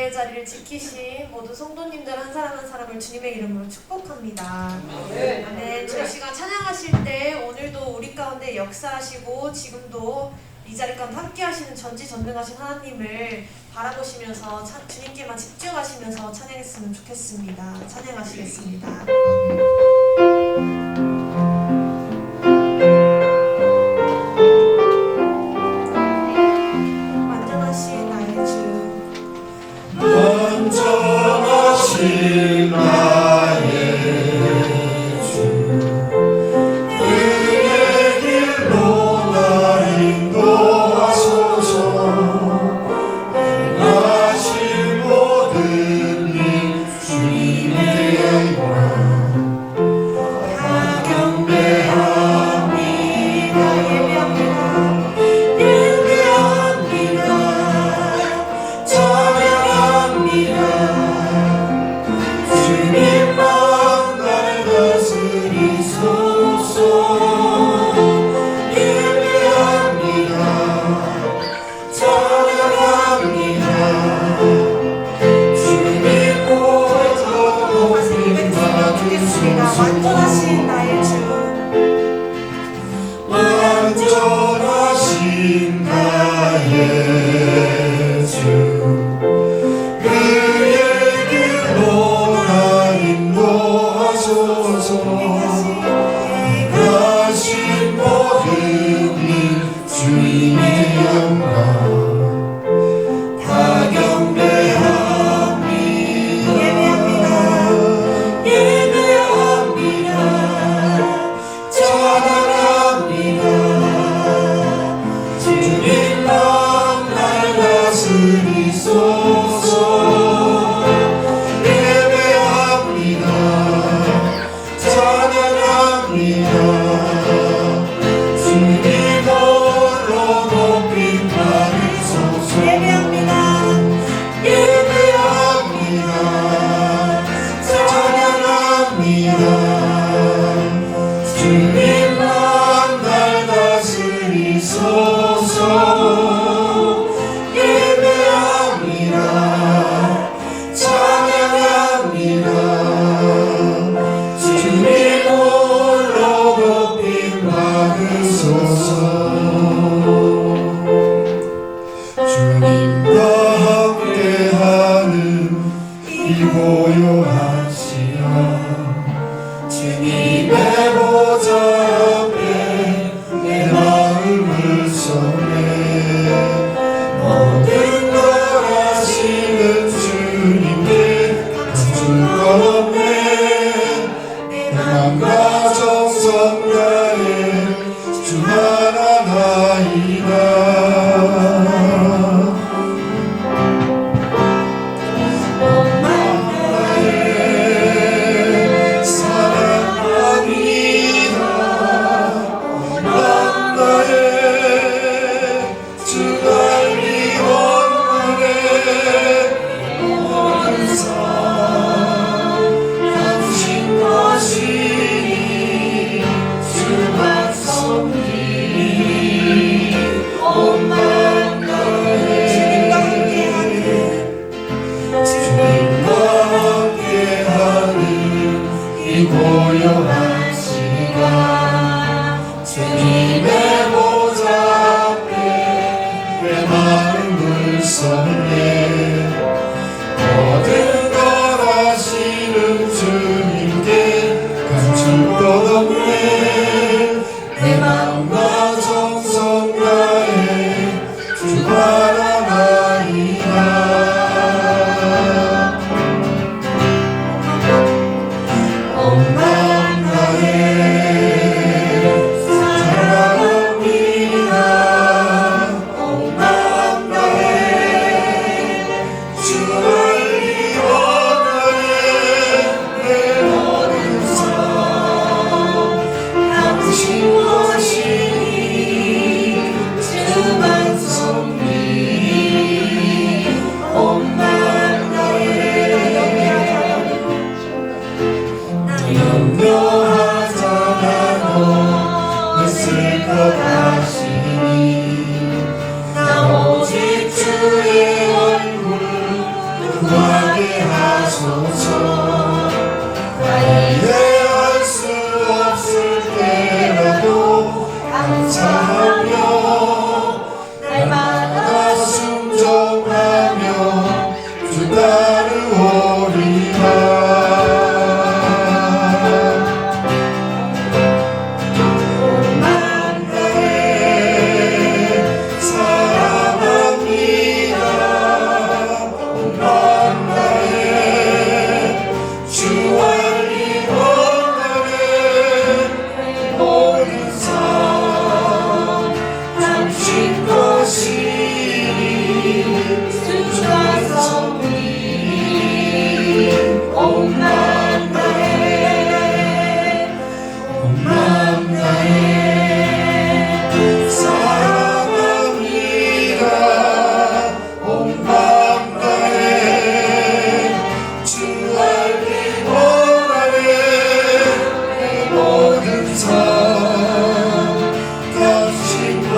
예배의 자리를 지키신 모든 성도님들 한 사람 한 사람을 주님의 이름으로 축복합니다. 아멘. 저희 시간 찬양하실 때 오늘도 우리 가운데 역사하시고 지금도 이 자리 가운데 함께 하시는 전지전능하신 하나님을 바라보시면서 주님께만 집중하시면서 찬양했으면 좋겠습니다. 찬양하시겠습니다. 완전하신 나의 주, 완전하신 나의 주, 그의 길로 나 인도하소서. 행하신 모든 일 주님의 영광 다 경배합니다. 예배합니다. 찬양합니다. 주님만 날 다스리소서. 예배합니다. 찬양합니다. 주님 보좌 높임 받으소서. 완전하신 나의 주, 완전하신 나의 주, 그의 길로 나 인도하소서. 행하신 모든 일 주님의 영광 다 경배합니다. 예배합니다. 찬양합니다. 주님만 날 다스리소서. 예배합니다. 찬양합니다. 주님 홀로 높임 받으소서. 예배합니다. 찬양합니다. 주님만 날 다스리소서. 예배합니다. 찬양합니다. 주님 홀로 높임 받으소서. 주님과 함께하는 이 고요한 시간, 주님의 보좌 앞에 내 마음을 전해. 모든 걸 아시는 주님께 감출 것 없네. 내 맘과 정성 다해 주 하나나이다. 주만 섬기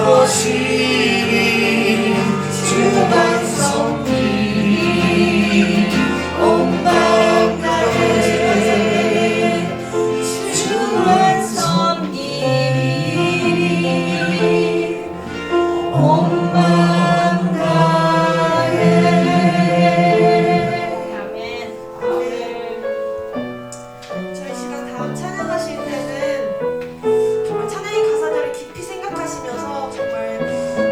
바라보시니 주만 섬기니 온 마음 다해 주만 섬기니 온 마음 다해. 아멘. 저희 시간 다음 찬양하실 때는 정말 찬양의 가사들을 깊이 생각하시면서 정말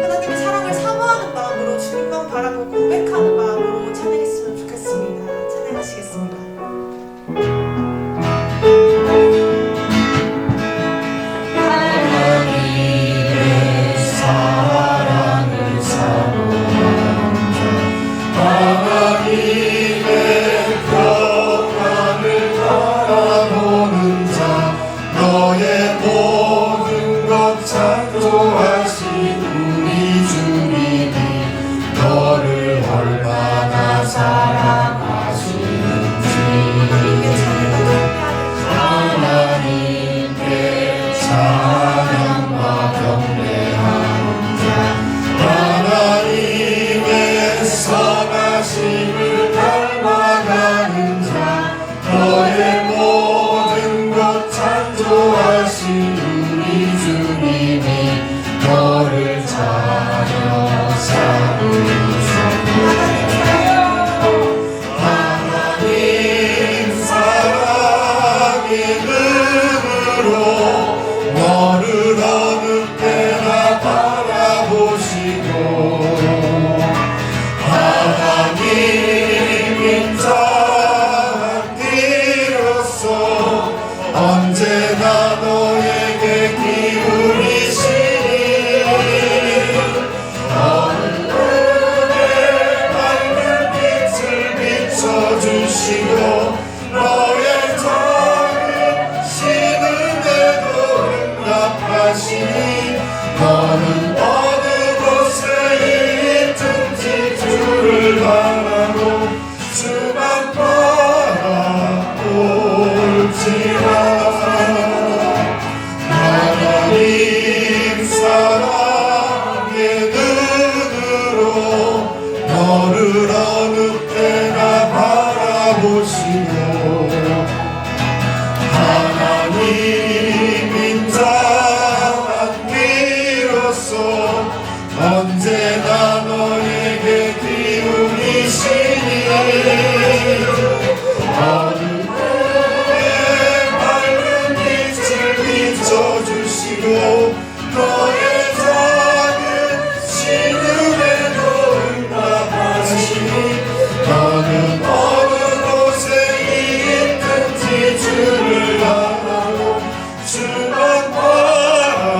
하나님의 사랑을 사모하는 마음으로 주님만 바라보고 고백하는 마음으로 찬양했으면 좋겠습니다. 찬양하시겠습니다. 하나님의 사랑을 사모하는 자 하나님의 평안을 바라보는 자 너의 모든 것 창조하신 우리 주님이 너를 얼마나 사랑하시는지 하나님께 찬양과 경배하는 자 하나님의 선하심을 닮아가는 자 너의 모든 것 창조하신 우리 주님이 너를 자녀 삼으셨네 하나님 사랑의 눈으로 너를 어느 때나 바라보시고 하나님인 자한 뒤로서 언제나 너에게 기울이시니 얼굴에 밝은 빛을 비춰주시고 너의 작은 신음에도 응답하시니 너는 어느 곳에 있든지 주를 바라고 주만 바라볼지라 하나님 사랑의 눈으로 너를 어느 때나 바라보시고 하나님인 자한 비로소 언제나 너에게 기울이시니 얼굴에 밝은 빛을 비춰주시고 너의 작은 신음에도 응답하시니 너는 어느 곳에 있든지 주를 바라고 주만 바라볼지라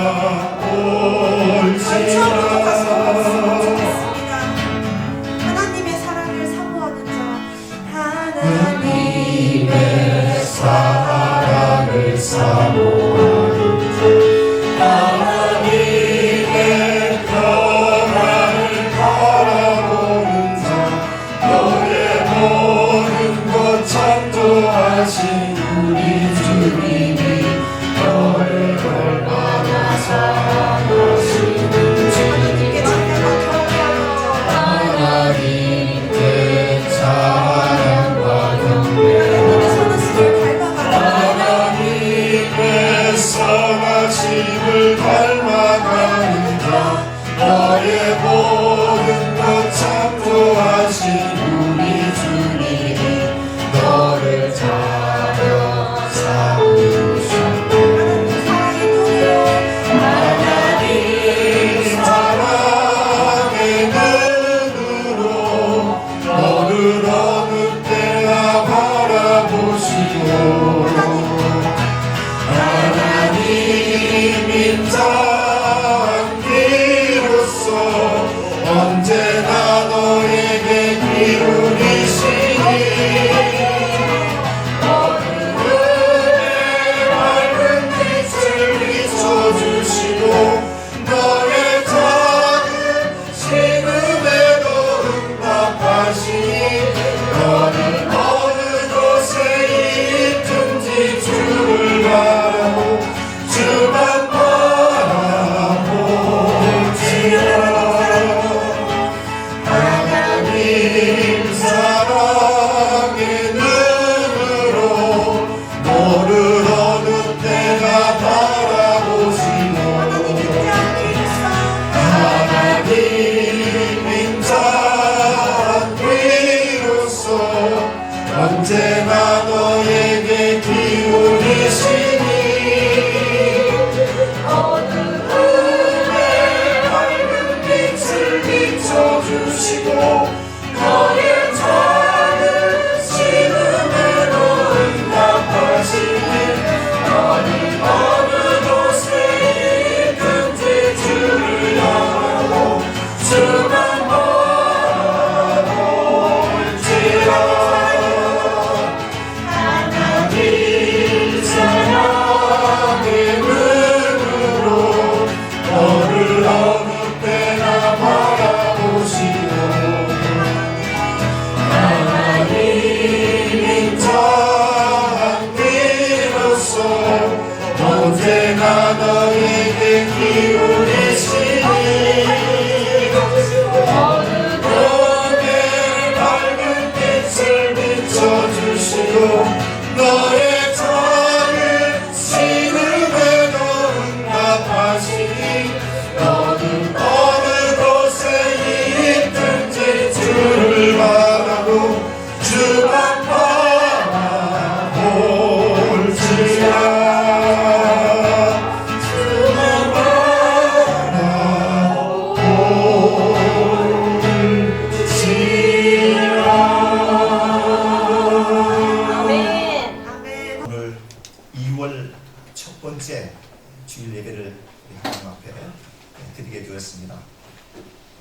해 주었습니다.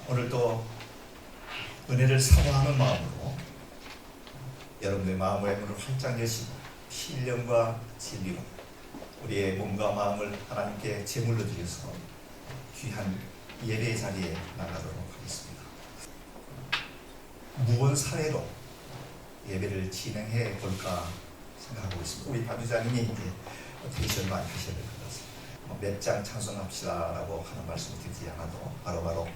오늘도 은혜를 사모하는 마음으로 여러분의 마음의 문을 활짝 여시고 신령과 진리로 우리의 몸과 마음을 하나님께 제물로 드려서 귀한 예배 자리에 나가도록 하겠습니다. 무언 사례로 예배를 진행해 볼까 생각하고 있습니다. 우리 박유자님이 이제 모티베이션 많이 하셔야 될 것 같습니다. 몇 장 찬송합시다라고 하는 말씀을 드리지 않아도 바로바로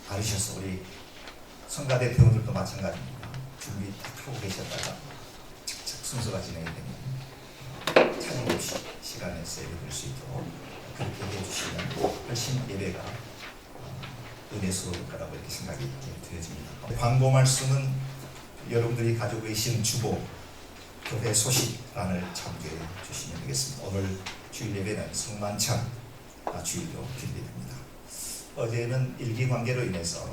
알으셔서 우리 성가대 대원들도 마찬가지입니다. 준비 딱 하고 계셨다가 착착 순서가 진행이 되면 차질 없이 시간에 예배될 수 있도록 그렇게 해주시면 훨씬 예배가 은혜스러울 거라고 이렇게 생각이 되어집니다. 광고 말씀은 여러분들이 가지고 계신 주보 교회 소식란을 참조해 주시면 되겠습니다. 오늘 주일 예배는 성만찬 주일로 기대됩니다. 어제는 일기관계로 인해서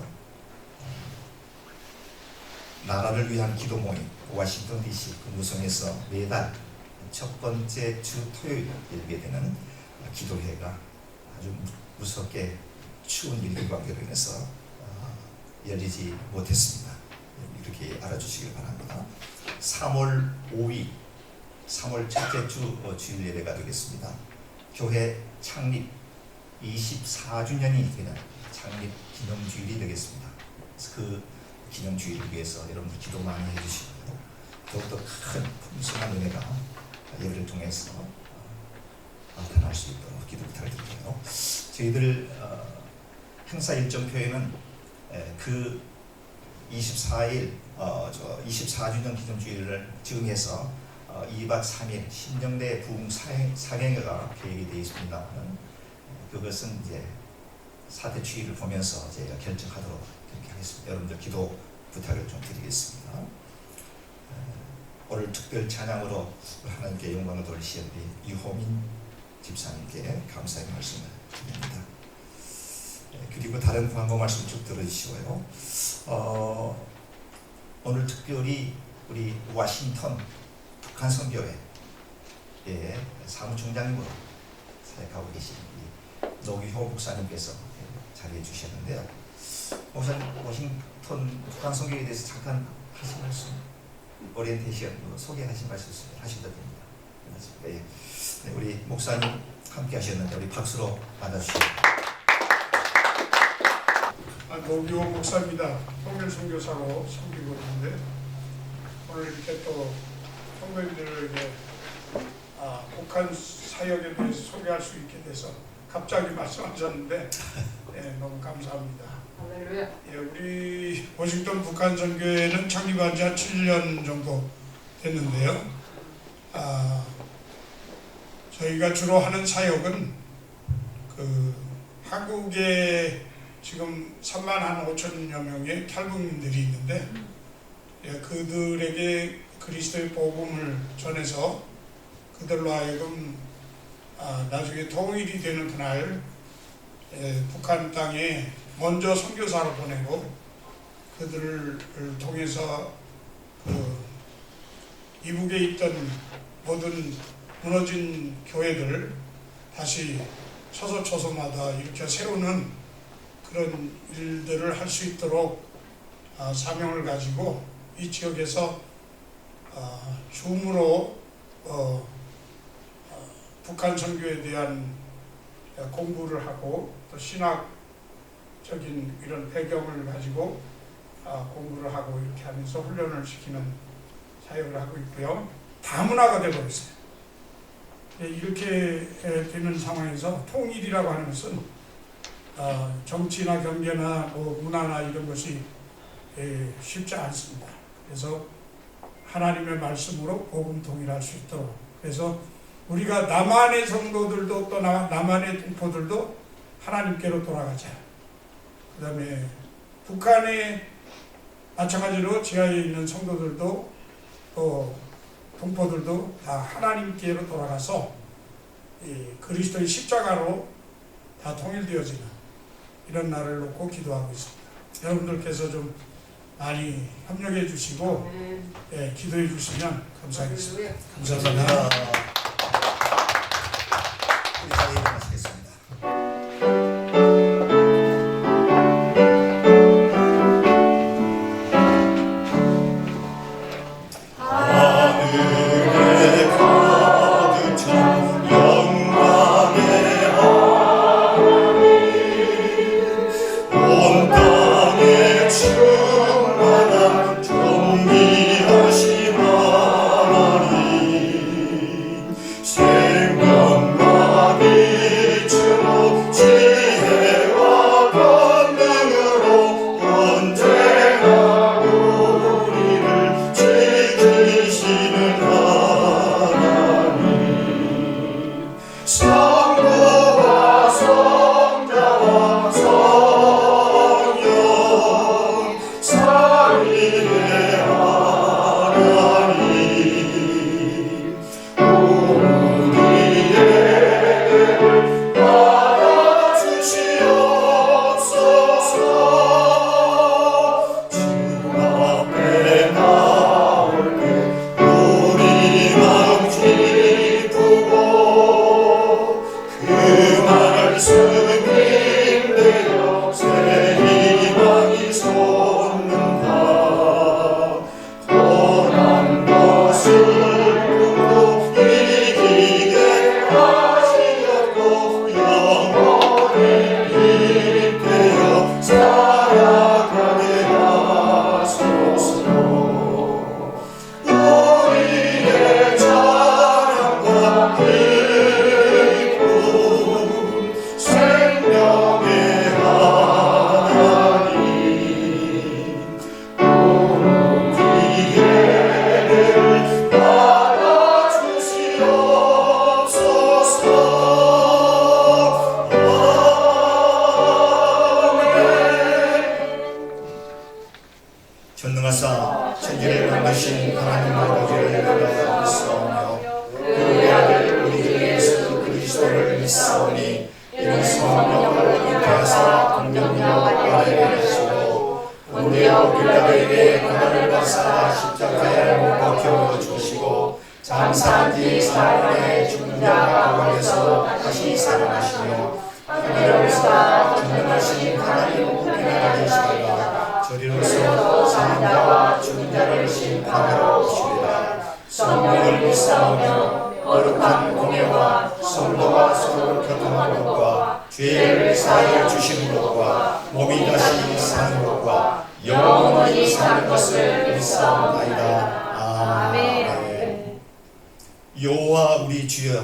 나라를 위한 기도 모임 워싱턴 DC 근무성에서 매달 첫 번째 주 토요일 열게 되는 기도회가 아주 무섭게 추운 일기관계로 인해서 열리지 못했습니다. 이렇게 알아주시길 바랍니다. 3월 5일 3월 첫째 주 주일 예배가 되겠습니다. 교회 창립 24주년이 되는 창립 기념주일이 되겠습니다. 그 기념주일을 위해서 여러분들 기도 많이 해주시고 더욱더 큰 풍성한 은혜가 예배를 통해서 나타날 수 있도록 기도 부탁드릴게요. 저희들 행사 일정표에는 그 24일 24주년 기념주일을 즈음해서 2박 3일 신정대 부흥 사경회가 계획이 되어 있습니다만 그것은 이제 사대 추이를 보면서 저희가 결정하도록 그렇게 하겠습니다. 여러분들 기도 부탁을 좀 드리겠습니다. 오늘 특별 찬양으로 하나님께 영광을 돌리신 우리 유호민 집사님께 감사의 말씀을 드립니다. 그리고 다른 광고 말씀 쭉 들어주시고요. 오늘 특별히 우리 워싱턴 북한 선교회 사무총장님으로 사역하고 계신 우리 노규호 목사님께서 자리해 주셨는데요. 목사님 워싱턴 북한 선교회에 대해서 잠깐 하신 말씀, 오리엔테이션 소개하신 말씀 하셔도 됩니다. 네, 우리 목사님 함께 하셨는데 우리 박수로 맞아주시죠. 노규호 목사입니다. 통일 선교사로 섬기고 있는데 오늘 이렇게 또 성도님들에게 북한 사역에 대해서 소개할 수 있게 돼서 갑자기 말씀하셨는데 너무 감사합니다. 우리 워싱턴 북한 선교회는 창립한 지 한 7년 정도 됐는데요. 저희가 주로 하는 사역은 그 한국에 지금 3만 5천여 명의 탈북민들이 있는데 그들에게 그리스도의 복음을 전해서 그들로 하여금 나중에 통일이 되는 그날 북한 땅에 먼저 선교사로 보내고 그들을 통해서 그 이북에 있던 모든 무너진 교회들 다시 처소처소마다 일으켜 세우는 그런 일들을 할 수 있도록 사명을 가지고 이 지역에서 줌으로 북한 선교에 대한 공부를 하고 또 신학적인 이런 배경을 가지고 공부를 하고 이렇게 하면서 훈련을 시키는 사역을 하고 있고요. 다문화가 되어버렸어요. 이렇게 되는 상황에서 통일이라고 하는 것은 정치나 경제나 문화나 이런 것이 쉽지 않습니다. 그래서 하나님의 말씀으로 복음 통일할 수 있도록, 그래서 우리가 남한의 성도들도 또 남한의 동포들도 하나님께로 돌아가자. 그 다음에 북한의 마찬가지로 지하에 있는 성도들도 또 동포들도 다 하나님께로 돌아가서 그리스도의 십자가로 다 통일되어지는 이런 날을 놓고 기도하고 있습니다. 여러분들께서 좀 많이 협력해 주시고 기도해 주시면 감사하겠습니다. 감사합니다. 우리 자리에 일어나시겠습니다. 주신 하나님 아버지를 내가 믿사오며 그의 아들 우리 주 예수 그리스도를 믿사오니 이는 성령을 잉태하사 동정녀 아래에 계시고 본디오 빌라도에게 고난을 받사 십자가에 못 박혀 죽으시고 장사한 뒤 사흘 만에 죽은 자 가운데서 다시 살아나시며 하늘에서 전능하신 하나님 우편에 계시다가 저리로서 사는 자와 죽은 자를 심판하러 오시리라. 성령을 믿사오며 거룩한 공예와 성도가 서로 교통하는 것과 죄를 사하여 주시는 것과 몸이 다시 사는 것과 영원히 사는 것을 믿사옵나이다. 아멘. 여호와 우리 주여,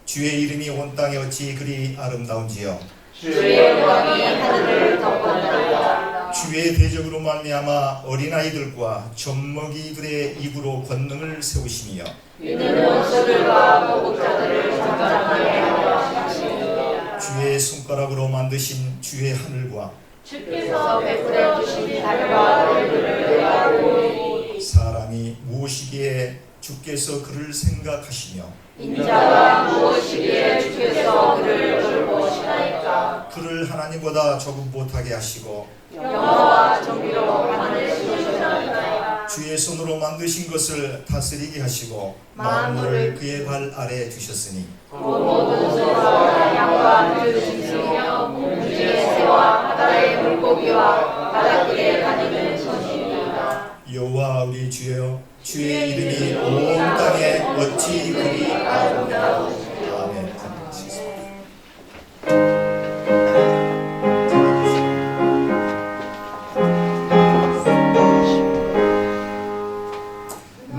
주의 이름이 온 땅에 어찌 그리 아름다운지요. 주의 영광이 하늘을 덮었나이다. 주의 대적으로 말미암아 어린아이들과 젖먹이들의 입으로 권능을 세우시며 이는 원수들과 모국자들을 잠잠하게 하려 하시니라. 주의 손가락으로 만드신 주의 하늘과 주께서 베풀어 주신 달과 별들을 내가 보니 사람이 무엇이기에 주께서 그를 생각하시며 인자가 무엇이기에 주께서 그를 돌보시나이까. 그를 하나님보다 조금 못하게 하시고 영화와 정의로 하늘을 씌우시나이까. 주의 손으로 만드신 것을 다스리게 하시고 만물을 그의 발 아래 두셨으니 모든 소와 양과 그 짐승이며 공중의 새와 바다의 물고기와 바닷길에 다니는 것이니라. 여호와 우리 주여, 주의 이름이 온 땅에 어찌 그리 아름다운지. 아멘.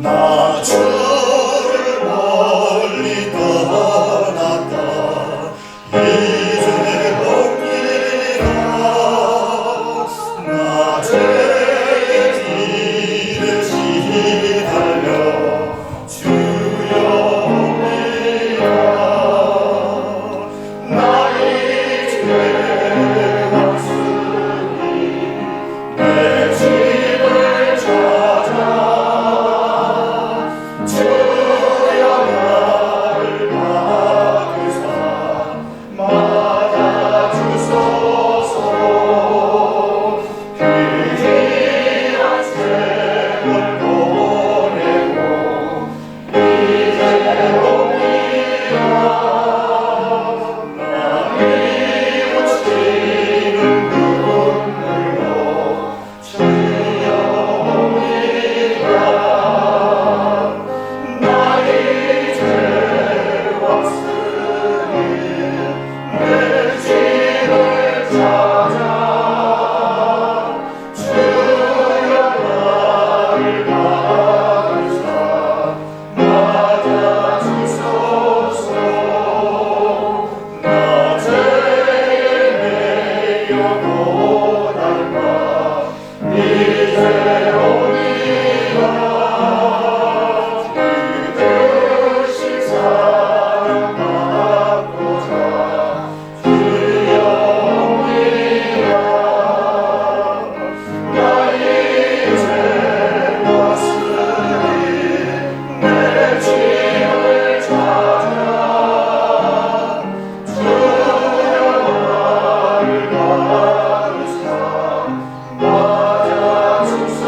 나 주를 멀리 떠났다 이제 옵니다. 나 죄의 길을 시달려 주여 옵니다. 나의 죄 왔으니 내 집을 찾아 주여 나를 받으사 맞아 주소서. 귀한 세월 보내고 이제 옵니다. 나의 묻히는 눈물로 주여 옵니다. 나의 죄 왔으니 내 집을 찾아 주여 나를 받으사 맞아 주소서. 나 죄에 매여 고달파 이제 옵니다. 그 뜻이 사랑받고자 주여 옵니다. 나의 죄 왔으니 내 집을 찾아 주여 나를 받으사 맞아 주소서.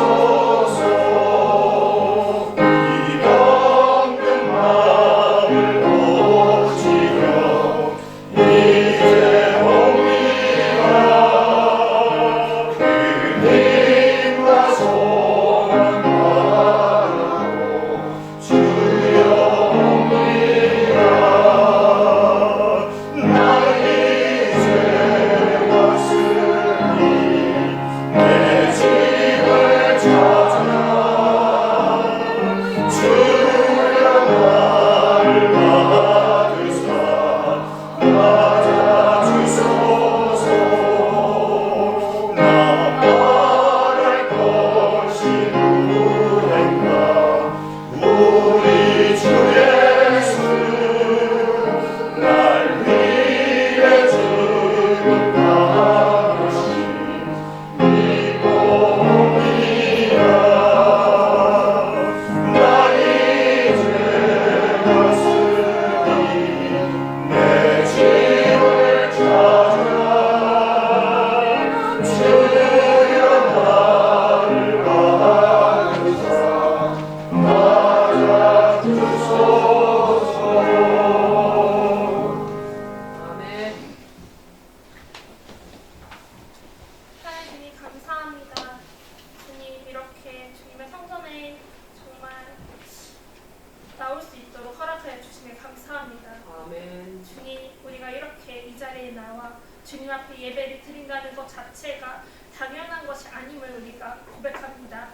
자리에 나와 주님 앞에 예배를 드린다는 것 자체가 당연한 것이 아님을 우리가 고백합니다.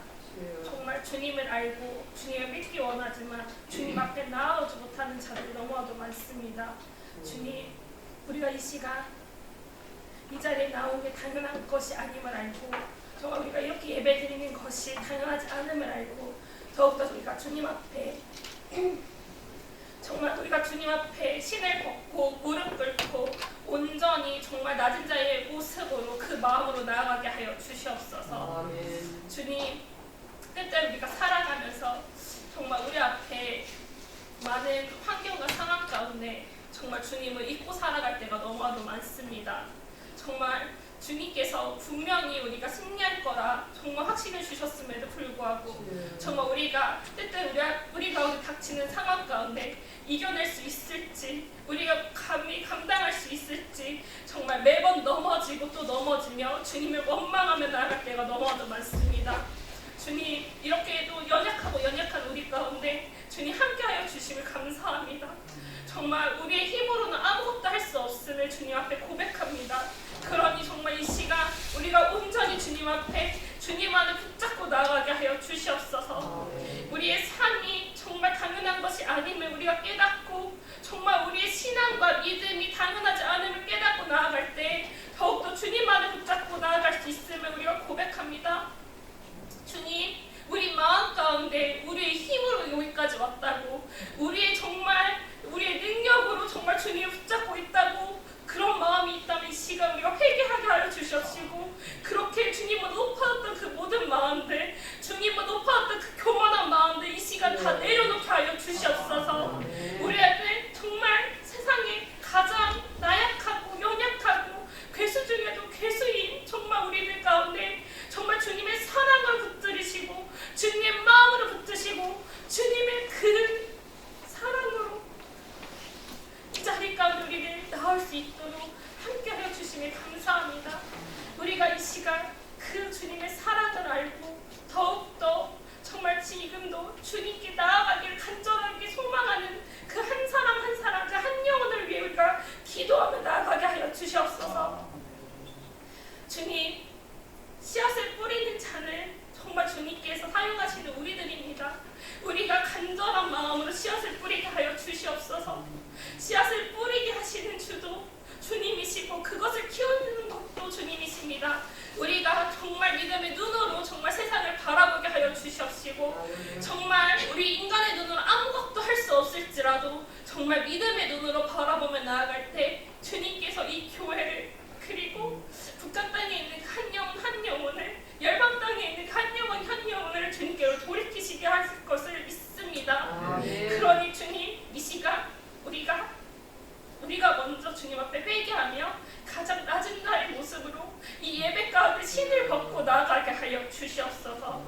정말 주님을 알고 주님을 믿기 원하지만 주님 앞에 나아오지 못하는 자들이 너무나도 많습니다. 주님, 우리가 이 시간 이 자리에 나온 게 당연한 것이 아님을 알고 정말 우리가 이렇게 예배드리는 것이 당연하지 않음을 알고 더욱더 우리가 주님 앞에 정말 우리가 주님 앞에 신을 벗고 무릎 꿇고 온전히 정말 낮은 자의 모습으로 그 마음으로 나아가게 하여 주시옵소서. 주님, 때때로 우리가 살아가면서 정말 우리 앞에 많은 환경과 상황 가운데 정말 주님을 잊고 살아갈 때가 너무나도 많습니다. 정말 주님께서 분명히 우리가 승리할 거라 정말 확신을 주셨음에도 불구하고 정말 우리가 때때로 우리 가운데 닥치는 상황 가운데 이겨낼 수 있을지 우리가 감히 감당할 수 있을지 정말 매번 넘어지고 또 넘어지며 주님을 원망하며 나아갈 때가 너무나도 많습니다. 주님, 이렇게도 연약한 우리 가운데 주님 함께하여 주심을 감사합니다. 정말 우리의 힘으로는 아무것도 할 수 없음을 주님 앞에 고백합니다. 그러니 정말 이 시간 우리가 온전히 주님 앞에 주님 안을 붙잡고 나아가게 하여 주시옵소서. 우리의 삶이 정말 당연한 것이 아님을 우리가 깨닫고 정말 우리의 신앙과 믿음이 당연하지 않음을 깨닫고 나아갈 때 더욱더 주님 안을 붙잡고 나아갈 수 있음을 우리가 고백합니다. 주님, 우리 마음 가운데 우리의 힘으로 여기까지 왔다고 우리의 능력으로 정말 주님을 붙잡고 있다고 그런 마음이 있다면 이 시간 우리가 회개하게 하여 주시옵시고 그렇게 주님을 높아졌던 그 모든 마음들 주님을 높아졌던 그 교만한 마음들 이 시간 다 내려놓게 하여 주시옵소서. 우리 앞에 정말 세상에 가장 나약하고 연약하고 괴수 중에도 괴수인 정말 우리들 가운데 정말 주님의 사랑을 붙들으시고 주님의 마음으로 붙드시고 주님의 그 사랑으로 이 자리 가운데 우리를 나올 수 있도록 함께하여 주심에 감사합니다. 우리가 이 시간 그 주님의 사랑을 알고 더욱더 정말 지금도 주님께 나아가기를 간절하게 소망하는 그 한 사람 한 사람 그 한 영혼을 위해 우리가 기도하며 나아가게 하여 주시옵소서. 주님, 씨앗을 뿌리는 자는 정말 주님께서 사용하시는 우리들입니다. 우리가 간절한 마음으로 씨앗을 뿌리게 하여 주시옵소서. 씨앗을 뿌리게 하시는 주도 주님이시고 그것을 키우는 것도 주님이십니다. 우리가 정말 믿음의 눈으로 정말 세상을 바라보게 하여 주시옵시고 정말 우리 인간의 눈으로 아무것도 할 수 없을지라도 정말 믿음의 눈으로 바라보며 나아갈 때 주님께서 이 교회를 그리고 북한 땅에 있는 한 영혼 한 영혼을 열방 땅에 있는 한 영혼 한 영혼을 주님께로 돌이키시게 하실 것을 믿습니다. 그러니 주님, 이 시간 우리가 먼저 주님 앞에 회개하며 가장 낮은 나의 모습으로 이 예배 가운데 신을 벗고 나아가게 하여 주시옵소서.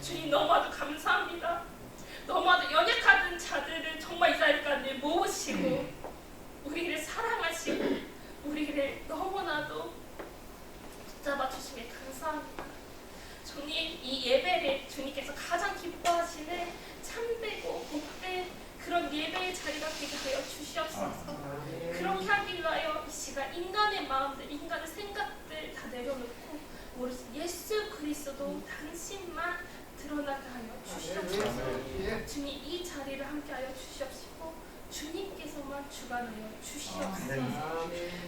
주님, 너무나도 감사합니다. 너무나도 연약한 자들을 정말 이 자리 가운데 모으시고 우리를 사랑하시고 우리를 너무나도 붙잡아 주심에 감사합니다. 주님, 이 예배를 주님께서 가장 기뻐하시는 참되고 복된 그런 예배의 자리가 되게 하여 주시옵소서. 그렇게 하기 위하여 이 시간 인간의 마음들, 인간의 생각들 다 내려놓고 오로지 예수 그리스도 당신만 드러나게 하여 주시옵소서. 주님, 이 자리를 함께 하여 주시옵시고 주님께서만 주관하여 주시옵소서.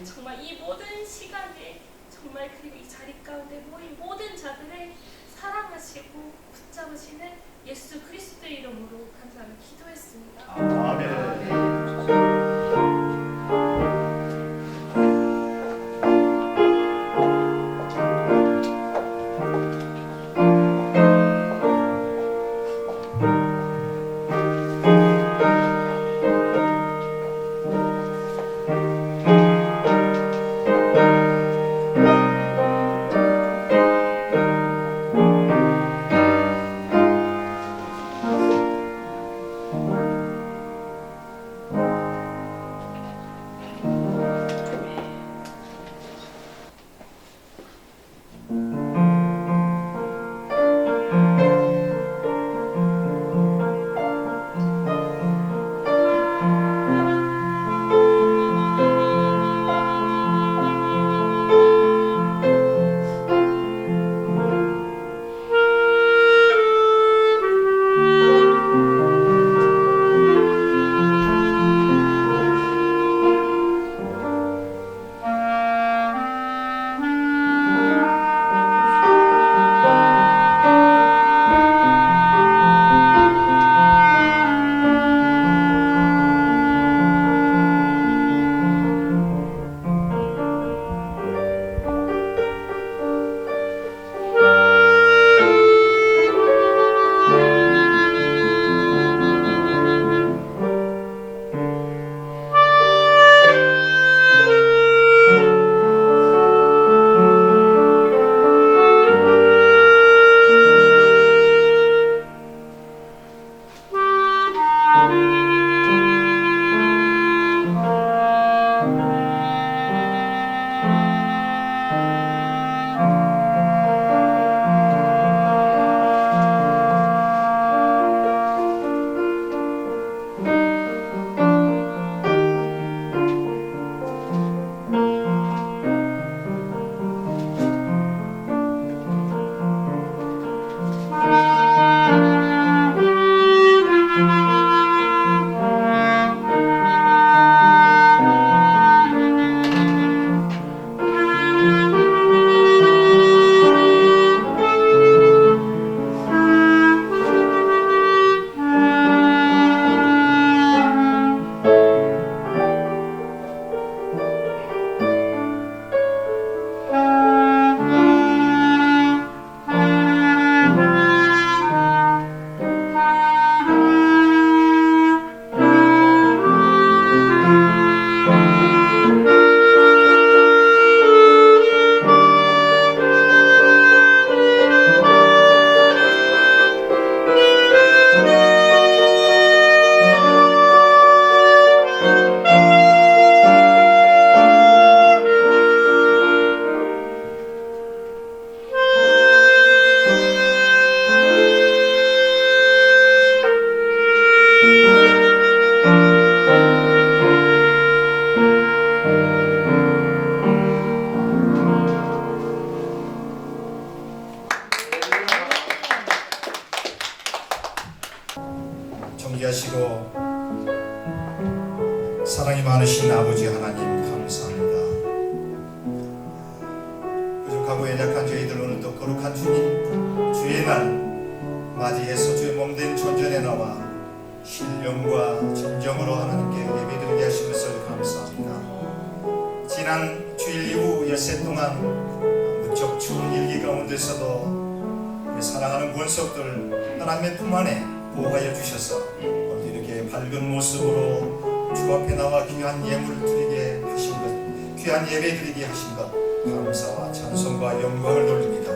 정말 이 모든 시간에 정말 그리고 이 자리 가운데 모인 모든 자들을 사랑하시고 붙잡으시는 예수 그리스도의 이름으로 감사하며 기도했습니다. 아멘. 하시고 사랑이 많으신 아버지 하나님 감사합니다. 부족하고 연약한 저희들 오늘 또 거룩한 주님 주의 날 맞이해서 주의 몸된 전전에 나와 신령과 진정으로 하나님께 예배드리게 하신 것을 감사합니다. 지난 주일 이후 엿새 동안 무척 추운 일기 가운데서도 우리 사랑하는 권속들 하나님의 품 안에 보호하여 주셔서 오늘 이렇게 밝은 모습으로 주 앞에 나와 귀한 예물 드리게 하신 것, 귀한 예배 드리게 하신 것 감사와 찬송과 영광을 돌립니다.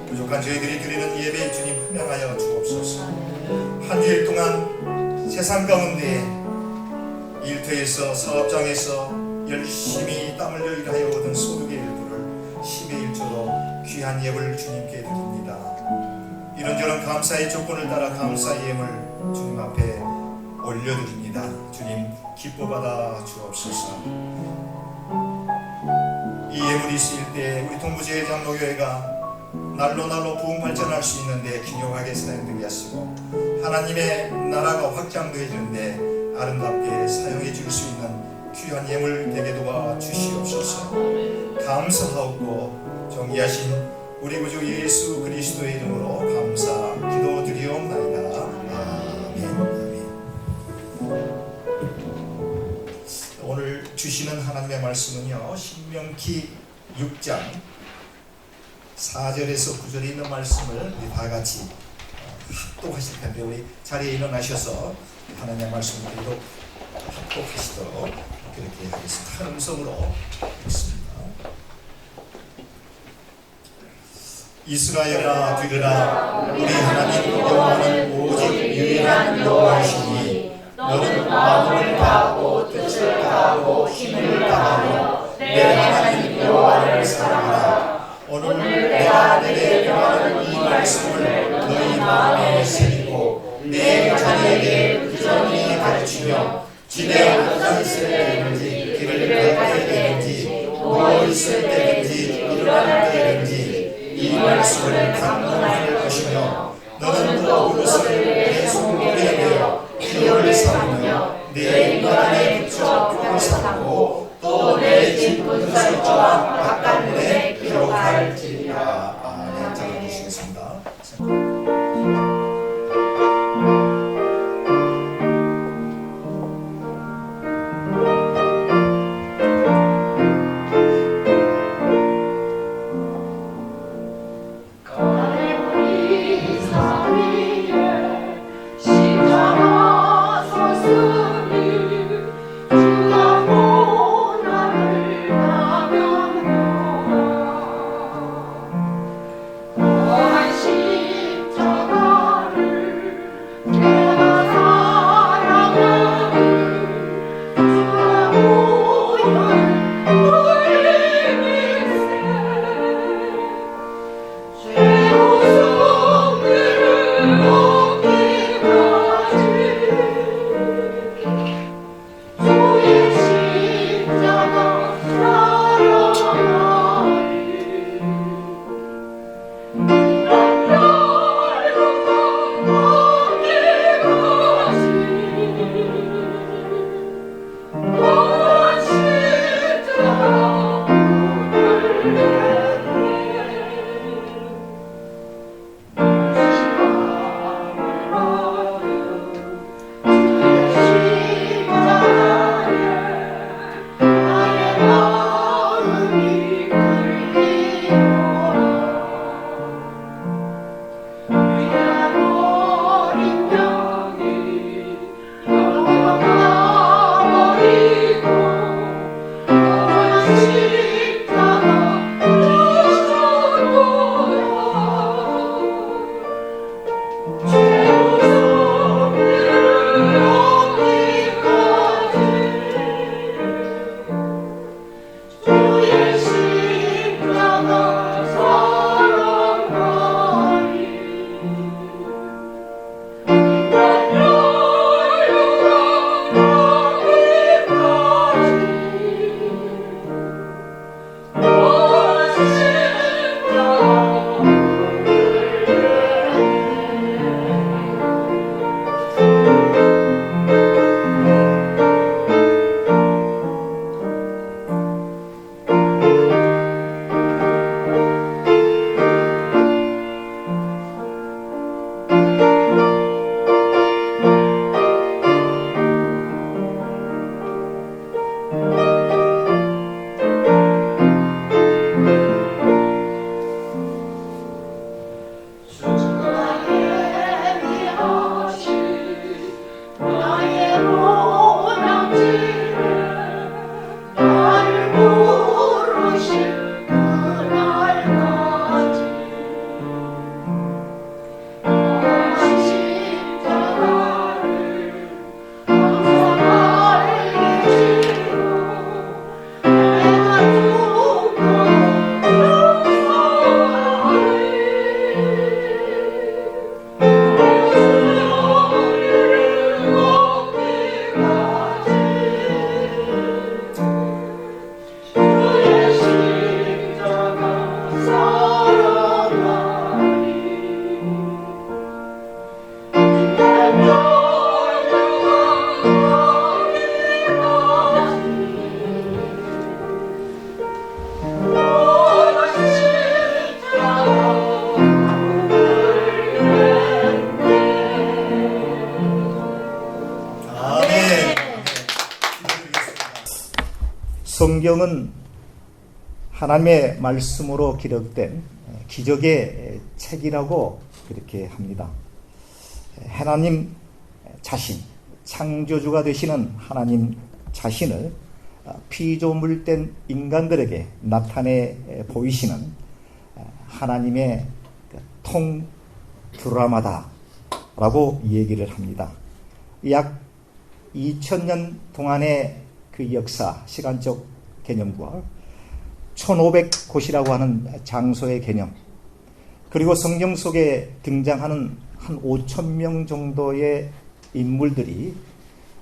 부족한 저희들이 드리는 예배 주님 흠양하여 주옵소서. 한 주일 동안 세상 가운데 일터에서 사업장에서 열심히 땀 흘려 일하여 얻은 소득의 일부를 10의 1조로 귀한 예물 주님께 드립니다. 이런저런 감사의 조건을 따라 감사의 예물 주님 앞에 올려드립니다. 주님 기뻐 받아 주옵소서. 이 예물이 쓰일 때 우리 동부제장로교회가 날로 부흥 발전할 수 있는데 기묘하게 사용되게 하시고 하나님의 나라가 확장되어지는데 아름답게 사용해 줄 수 있는 귀한 예물 되게 도와 주시옵소서. 감사하옵고 정의하신 우리 구주 예수 그리스도의 이름으로 감사 기도드리옵나이다. 아멘. 오늘 주시는 하나님의 말씀은요, 신명기 6장 4절에서 9절에 있는 말씀을 우리 다 같이 합독하실 텐데 우리 자리에 일어나셔서 하나님의 말씀을 합독하시도록 그렇게 하겠습니다. 큰 음성으로 읽습니다. 이스라엘아 들으라. 우리 하나님 여호와는 오직 유일한 여호와이시니 너는 마음을 다하고 뜻을 다하고 힘을 다하며 내 하나님 여호와를 사랑하라. 오늘 내가 내게 명하는 이 말씀을 너희 마음에 새기고 내 자녀에게 부지런히 가르치며 집에 앉아 있을 때든지 길을 갈 때든지 누워 있을 때든지 일어날 때든지 이 말씀을 강론할 것이며 너는 또 그것을 내 손목에 매어 기호를 삼으며 내 입 안에 붙여 표를 삼고 또 내 집 문설주와 바깥문에 기록할지니라. 아멘. 자, 보시겠습니다. 주가 나를 가면 성경은 하나님의 말씀으로 기록된 기적의 책이라고 그렇게 합니다. 하나님 자신, 창조주가 되시는 하나님 자신을 피조물된 인간들에게 나타내 보이시는 하나님의 통드라마다라고 얘기를 합니다. 약 2000년 동안의 그 역사, 시간적 개념과 1500곳이라고 하는 장소의 개념, 그리고 성경 속에 등장하는 한 5,000명 정도의 인물들이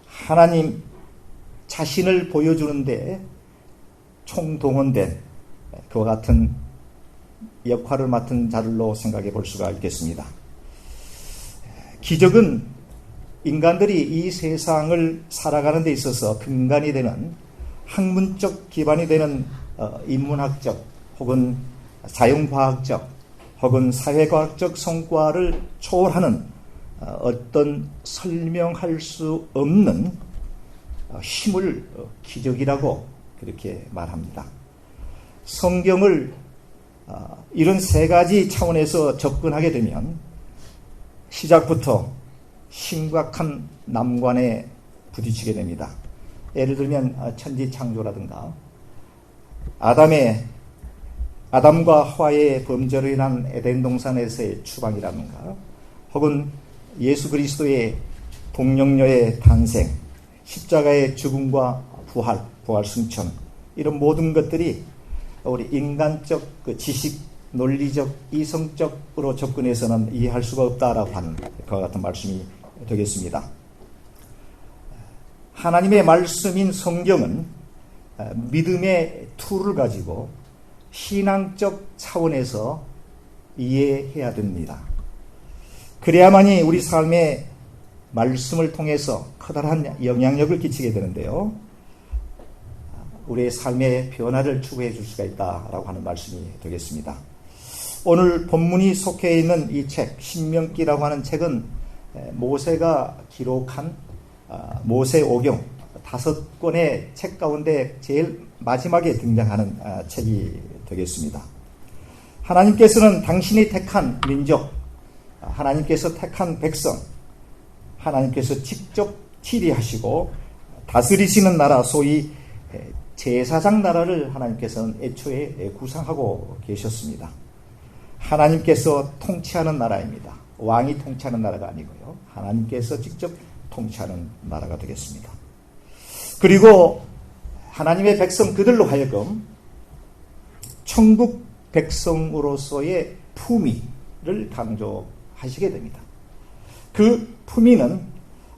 하나님 자신을 보여주는데 총동원된 그와 같은 역할을 맡은 자들로 생각해 볼 수가 있겠습니다. 기적은 인간들이 이 세상을 살아가는 데 있어서 근간이 되는 학문적 기반이 되는 인문학적 혹은 자연과학적 혹은 사회과학적 성과를 초월하는 어떤 설명할 수 없는 힘을 기적이라고 그렇게 말합니다. 성경을 이런 세 가지 차원에서 접근하게 되면 시작부터 심각한 난관에 부딪히게 됩니다. 예를 들면 천지창조라든가 아담과 하와의 범죄로 인한 에덴 동산에서의 추방이라든가 혹은 예수 그리스도의 동령녀의 탄생, 십자가의 죽음과 부활 승천, 이런 모든 것들이 우리 인간적 지식, 논리적, 이성적으로 접근해서는 이해할 수가 없다라고 하는 그와 같은 말씀이 되겠습니다. 하나님의 말씀인 성경은 믿음의 툴을 가지고 신앙적 차원에서 이해해야 됩니다. 그래야만이 우리 삶에 말씀을 통해서 커다란 영향력을 끼치게 되는데요. 우리의 삶의 변화를 추구해 줄 수가 있다라고 하는 말씀이 되겠습니다. 오늘 본문이 속해 있는 이 책, 신명기라고 하는 책은 모세가 기록한 모세오경 5권의 책 가운데 제일 마지막에 등장하는 책이 되겠습니다. 하나님께서는 당신이 택한 민족, 하나님께서 택한 백성, 하나님께서 직접 치리하시고 다스리시는 나라, 소위 제사장 나라를 하나님께서는 애초에 구상하고 계셨습니다. 하나님께서 통치하는 나라입니다. 왕이 통치하는 나라가 아니고요. 하나님께서 직접 통치하는 나라가 되겠습니다. 그리고 하나님의 백성 그들로 하여금 천국 백성으로서의 품위를 강조하시게 됩니다. 그 품위는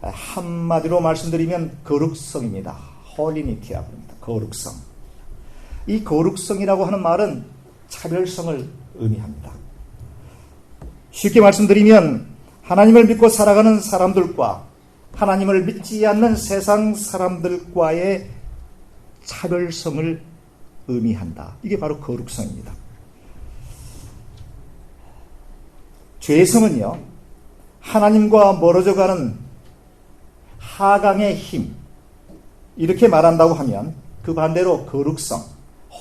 한마디로 말씀드리면 거룩성입니다. 홀리니티라고 합니다. 거룩성. 이 거룩성이라고 하는 말은 차별성을 의미합니다. 쉽게 말씀드리면 하나님을 믿고 살아가는 사람들과 하나님을 믿지 않는 세상 사람들과의 차별성을 의미한다. 이게 바로 거룩성입니다. 죄성은요, 하나님과 멀어져가는 하강의 힘, 이렇게 말한다고 하면 그 반대로 거룩성,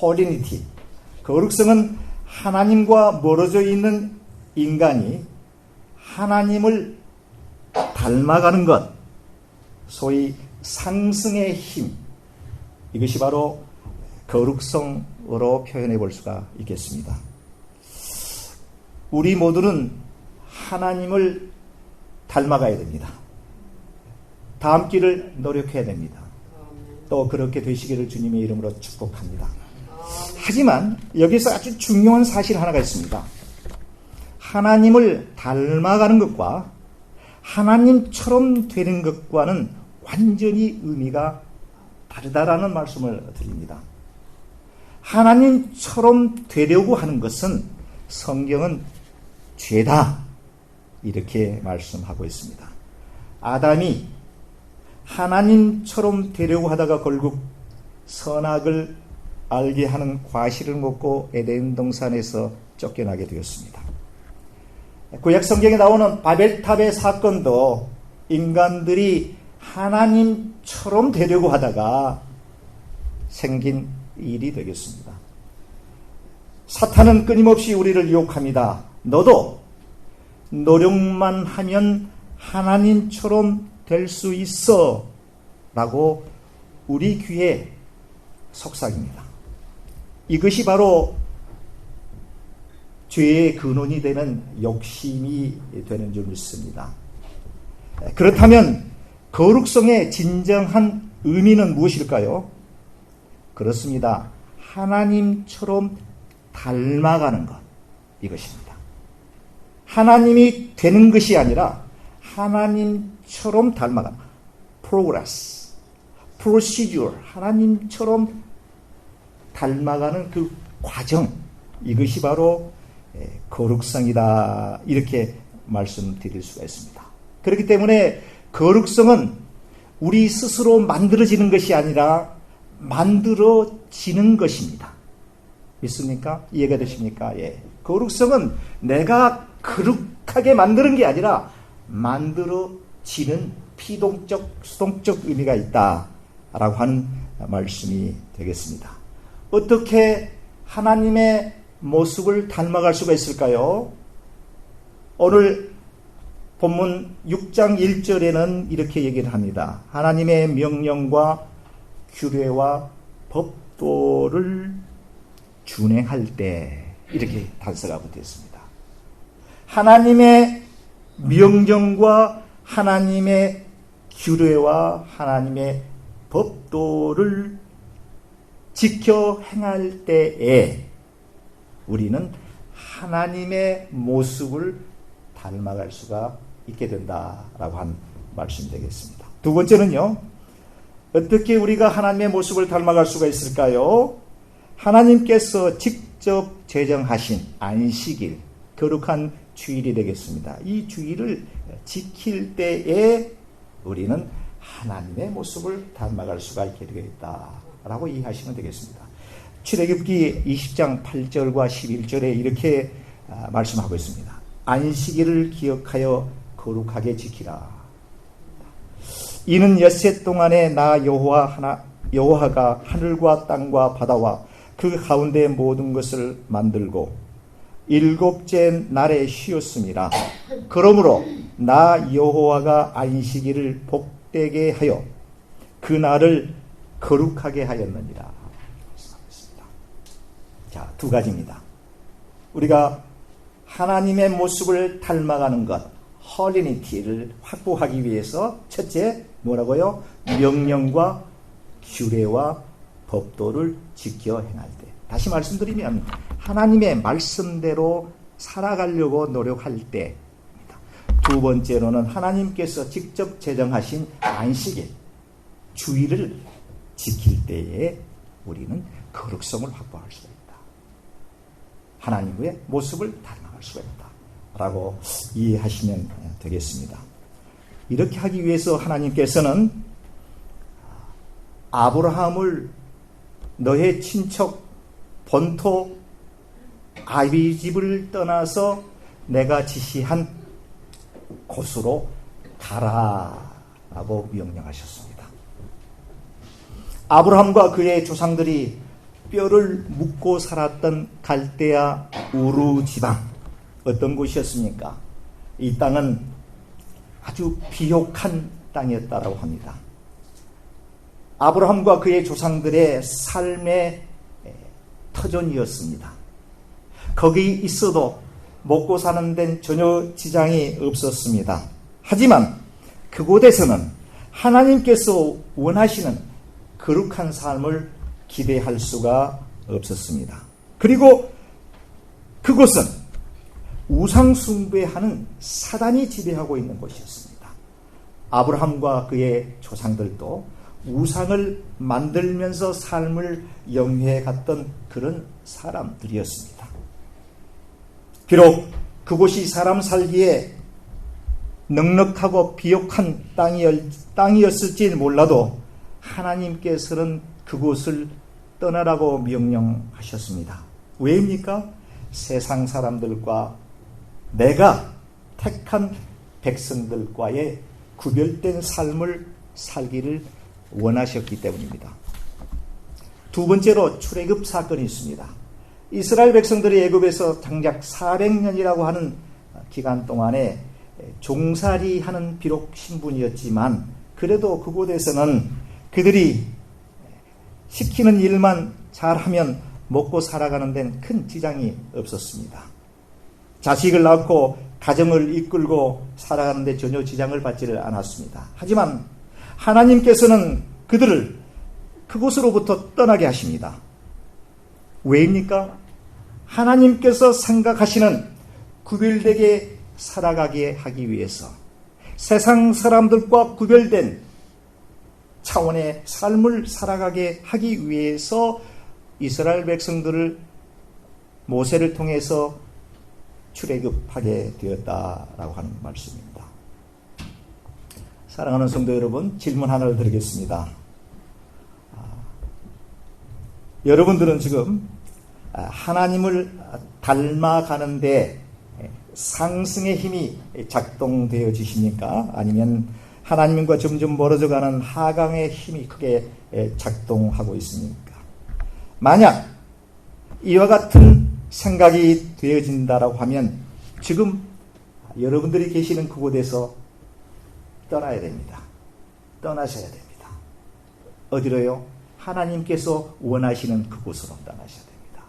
홀리니티, 거룩성은 하나님과 멀어져 있는 인간이 하나님을 닮아가는 것, 소위 상승의 힘, 이것이 바로 거룩성으로 표현해 볼 수가 있겠습니다. 우리 모두는 하나님을 닮아가야 됩니다. 닮기를 노력해야 됩니다. 또 그렇게 되시기를 주님의 이름으로 축복합니다. 하지만 여기서 아주 중요한 사실 하나가 있습니다. 하나님을 닮아가는 것과 하나님처럼 되는 것과는 완전히 의미가 다르다라는 말씀을 드립니다. 하나님처럼 되려고 하는 것은 성경은 죄다, 이렇게 말씀하고 있습니다. 아담이 하나님처럼 되려고 하다가 결국 선악을 알게 하는 과실을 먹고 에덴 동산에서 쫓겨나게 되었습니다. 구약 성경에 나오는 바벨탑의 사건도 인간들이 하나님처럼 되려고 하다가 생긴 일이 되겠습니다. 사탄은 끊임없이 우리를 유혹합니다. 너도 노력만 하면 하나님처럼 될 수 있어 라고 우리 귀에 속삭입니다. 이것이 바로 죄의 근원이 되는 욕심이 되는 줄 믿습니다. 그렇다면 거룩성의 진정한 의미는 무엇일까요? 그렇습니다. 하나님처럼 닮아가는 것, 이것입니다. 하나님이 되는 것이 아니라 하나님처럼 닮아가는 것. progress, procedure, 하나님처럼 닮아가는 그 과정, 이것이 바로 거룩성이다, 이렇게 말씀드릴 수가 있습니다. 그렇기 때문에 거룩성은 우리 스스로 만들어지는 것이 아니라 만들어지는 것입니다. 믿습니까? 이해가 되십니까? 예. 거룩성은 내가 거룩하게 만드는 게 아니라 만들어지는 피동적, 수동적 의미가 있다라고 하는 말씀이 되겠습니다. 어떻게 하나님의 모습을 닮아갈 수가 있을까요? 오늘 본문 6장 1절에는 이렇게 얘기를 합니다. 하나님의 명령과 규례와 법도를 준행할 때, 이렇게 단서가 붙어 있습니다. 하나님의 명령과 하나님의 규례와 하나님의 법도를 지켜 행할 때에 우리는 하나님의 모습을 닮아갈 수가 있게 된다라고 한 말씀이 되겠습니다. 두 번째는요, 어떻게 우리가 하나님의 모습을 닮아갈 수가 있을까요? 하나님께서 직접 제정하신 안식일, 거룩한 주일이 되겠습니다. 이 주일을 지킬 때에 우리는 하나님의 모습을 닮아갈 수가 있게 되겠다라고 이해하시면 되겠습니다. 출애굽기 20장 8절과 11절에 이렇게 말씀하고 있습니다. 안식일을 기억하여 거룩하게 지키라. 이는 엿새 동안에 나 여호와가 하늘과 땅과 바다와 그 가운데 모든 것을 만들고 일곱째 날에 쉬었습니다. 그러므로 나 여호와가 안식일을 복되게 하여 그 날을 거룩하게 하였느니라. 자, 두 가지입니다. 우리가 하나님의 모습을 닮아가는 것, 홀리니티를 확보하기 위해서 첫째, 뭐라고요? 명령과 규례와 법도를 지켜 행할 때. 다시 말씀드리면 하나님의 말씀대로 살아가려고 노력할 때입니다. 두 번째로는 하나님께서 직접 제정하신 안식일, 주일을 지킬 때에 우리는 거룩성을 확보할 수가 있다. 하나님의 모습을 닮아갈 수가 있다라고 이해하시면 되겠습니다. 이렇게 하기 위해서 하나님께서는 아브라함을 너의 친척 본토 아비 집을 떠나서 내가 지시한 곳으로 가라라고 명령하셨습니다. 아브라함과 그의 조상들이 뼈를 묻고 살았던 갈대아 우르 지방, 어떤 곳이었습니까? 이 땅은 아주 비옥한 땅이었다고 합니다. 아브라함과 그의 조상들의 삶의 터전이었습니다. 거기 있어도 먹고 사는 데는 전혀 지장이 없었습니다. 하지만 그곳에서는 하나님께서 원하시는 거룩한 삶을 기대할 수가 없었습니다. 그리고 그곳은 우상 숭배하는 사단이 지배하고 있는 곳이었습니다. 아브라함과 그의 조상들도 우상을 만들면서 삶을 영위해 갔던 그런 사람들이었습니다. 비록 그곳이 사람 살기에 넉넉하고 비옥한 땅이었을지 몰라도 하나님께서는 그곳을 떠나라고 명령하셨습니다. 왜입니까? 세상 사람들과 내가 택한 백성들과의 구별된 삶을 살기를 원하셨기 때문입니다. 두 번째로 출애굽 사건이 있습니다. 이스라엘 백성들이 애굽에서 장작 400년이라고 하는 기간 동안에 종살이하는 비록 신분이었지만 그래도 그곳에서는 그들이 시키는 일만 잘하면 먹고 살아가는 데는 큰 지장이 없었습니다. 자식을 낳고 가정을 이끌고 살아가는 데 전혀 지장을 받지를 않았습니다. 하지만 하나님께서는 그들을 그곳으로부터 떠나게 하십니다. 왜입니까? 하나님께서 생각하시는 구별되게 살아가게 하기 위해서 세상 사람들과 구별된 차원의 삶을 살아가게 하기 위해서 이스라엘 백성들을 모세를 통해서 출애굽하게 되었다라고 하는 말씀입니다. 사랑하는 성도 여러분, 질문 하나를 드리겠습니다. 여러분들은 지금 하나님을 닮아가는데 상승의 힘이 작동되어지십니까? 아니면 하나님과 점점 멀어져가는 하강의 힘이 크게 작동하고 있습니까? 만약 이와 같은 생각이 되어진다라고 하면 지금 여러분들이 계시는 그곳에서 떠나야 됩니다. 떠나셔야 됩니다. 어디로요? 하나님께서 원하시는 그곳으로 떠나셔야 됩니다.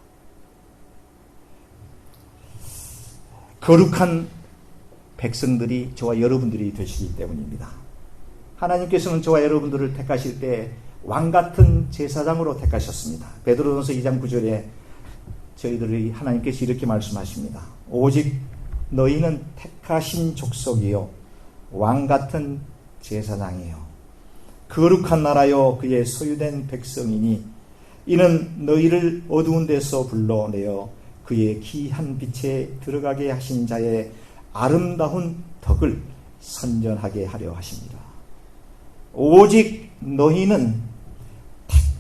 거룩한 백성들이 저와 여러분들이 되시기 때문입니다. 하나님께서는 저와 여러분들을 택하실 때 왕같은 제사장으로 택하셨습니다. 베드로전서 2장 9절에 저희들이 하나님께서 이렇게 말씀하십니다. 오직 너희는 택하신 족속이요 왕같은 제사장이요 거룩한 나라요 그의 소유된 백성이니 이는 너희를 어두운 데서 불러내어 그의 귀한 빛에 들어가게 하신 자의 아름다운 덕을 선전하게 하려 하십니다. 오직 너희는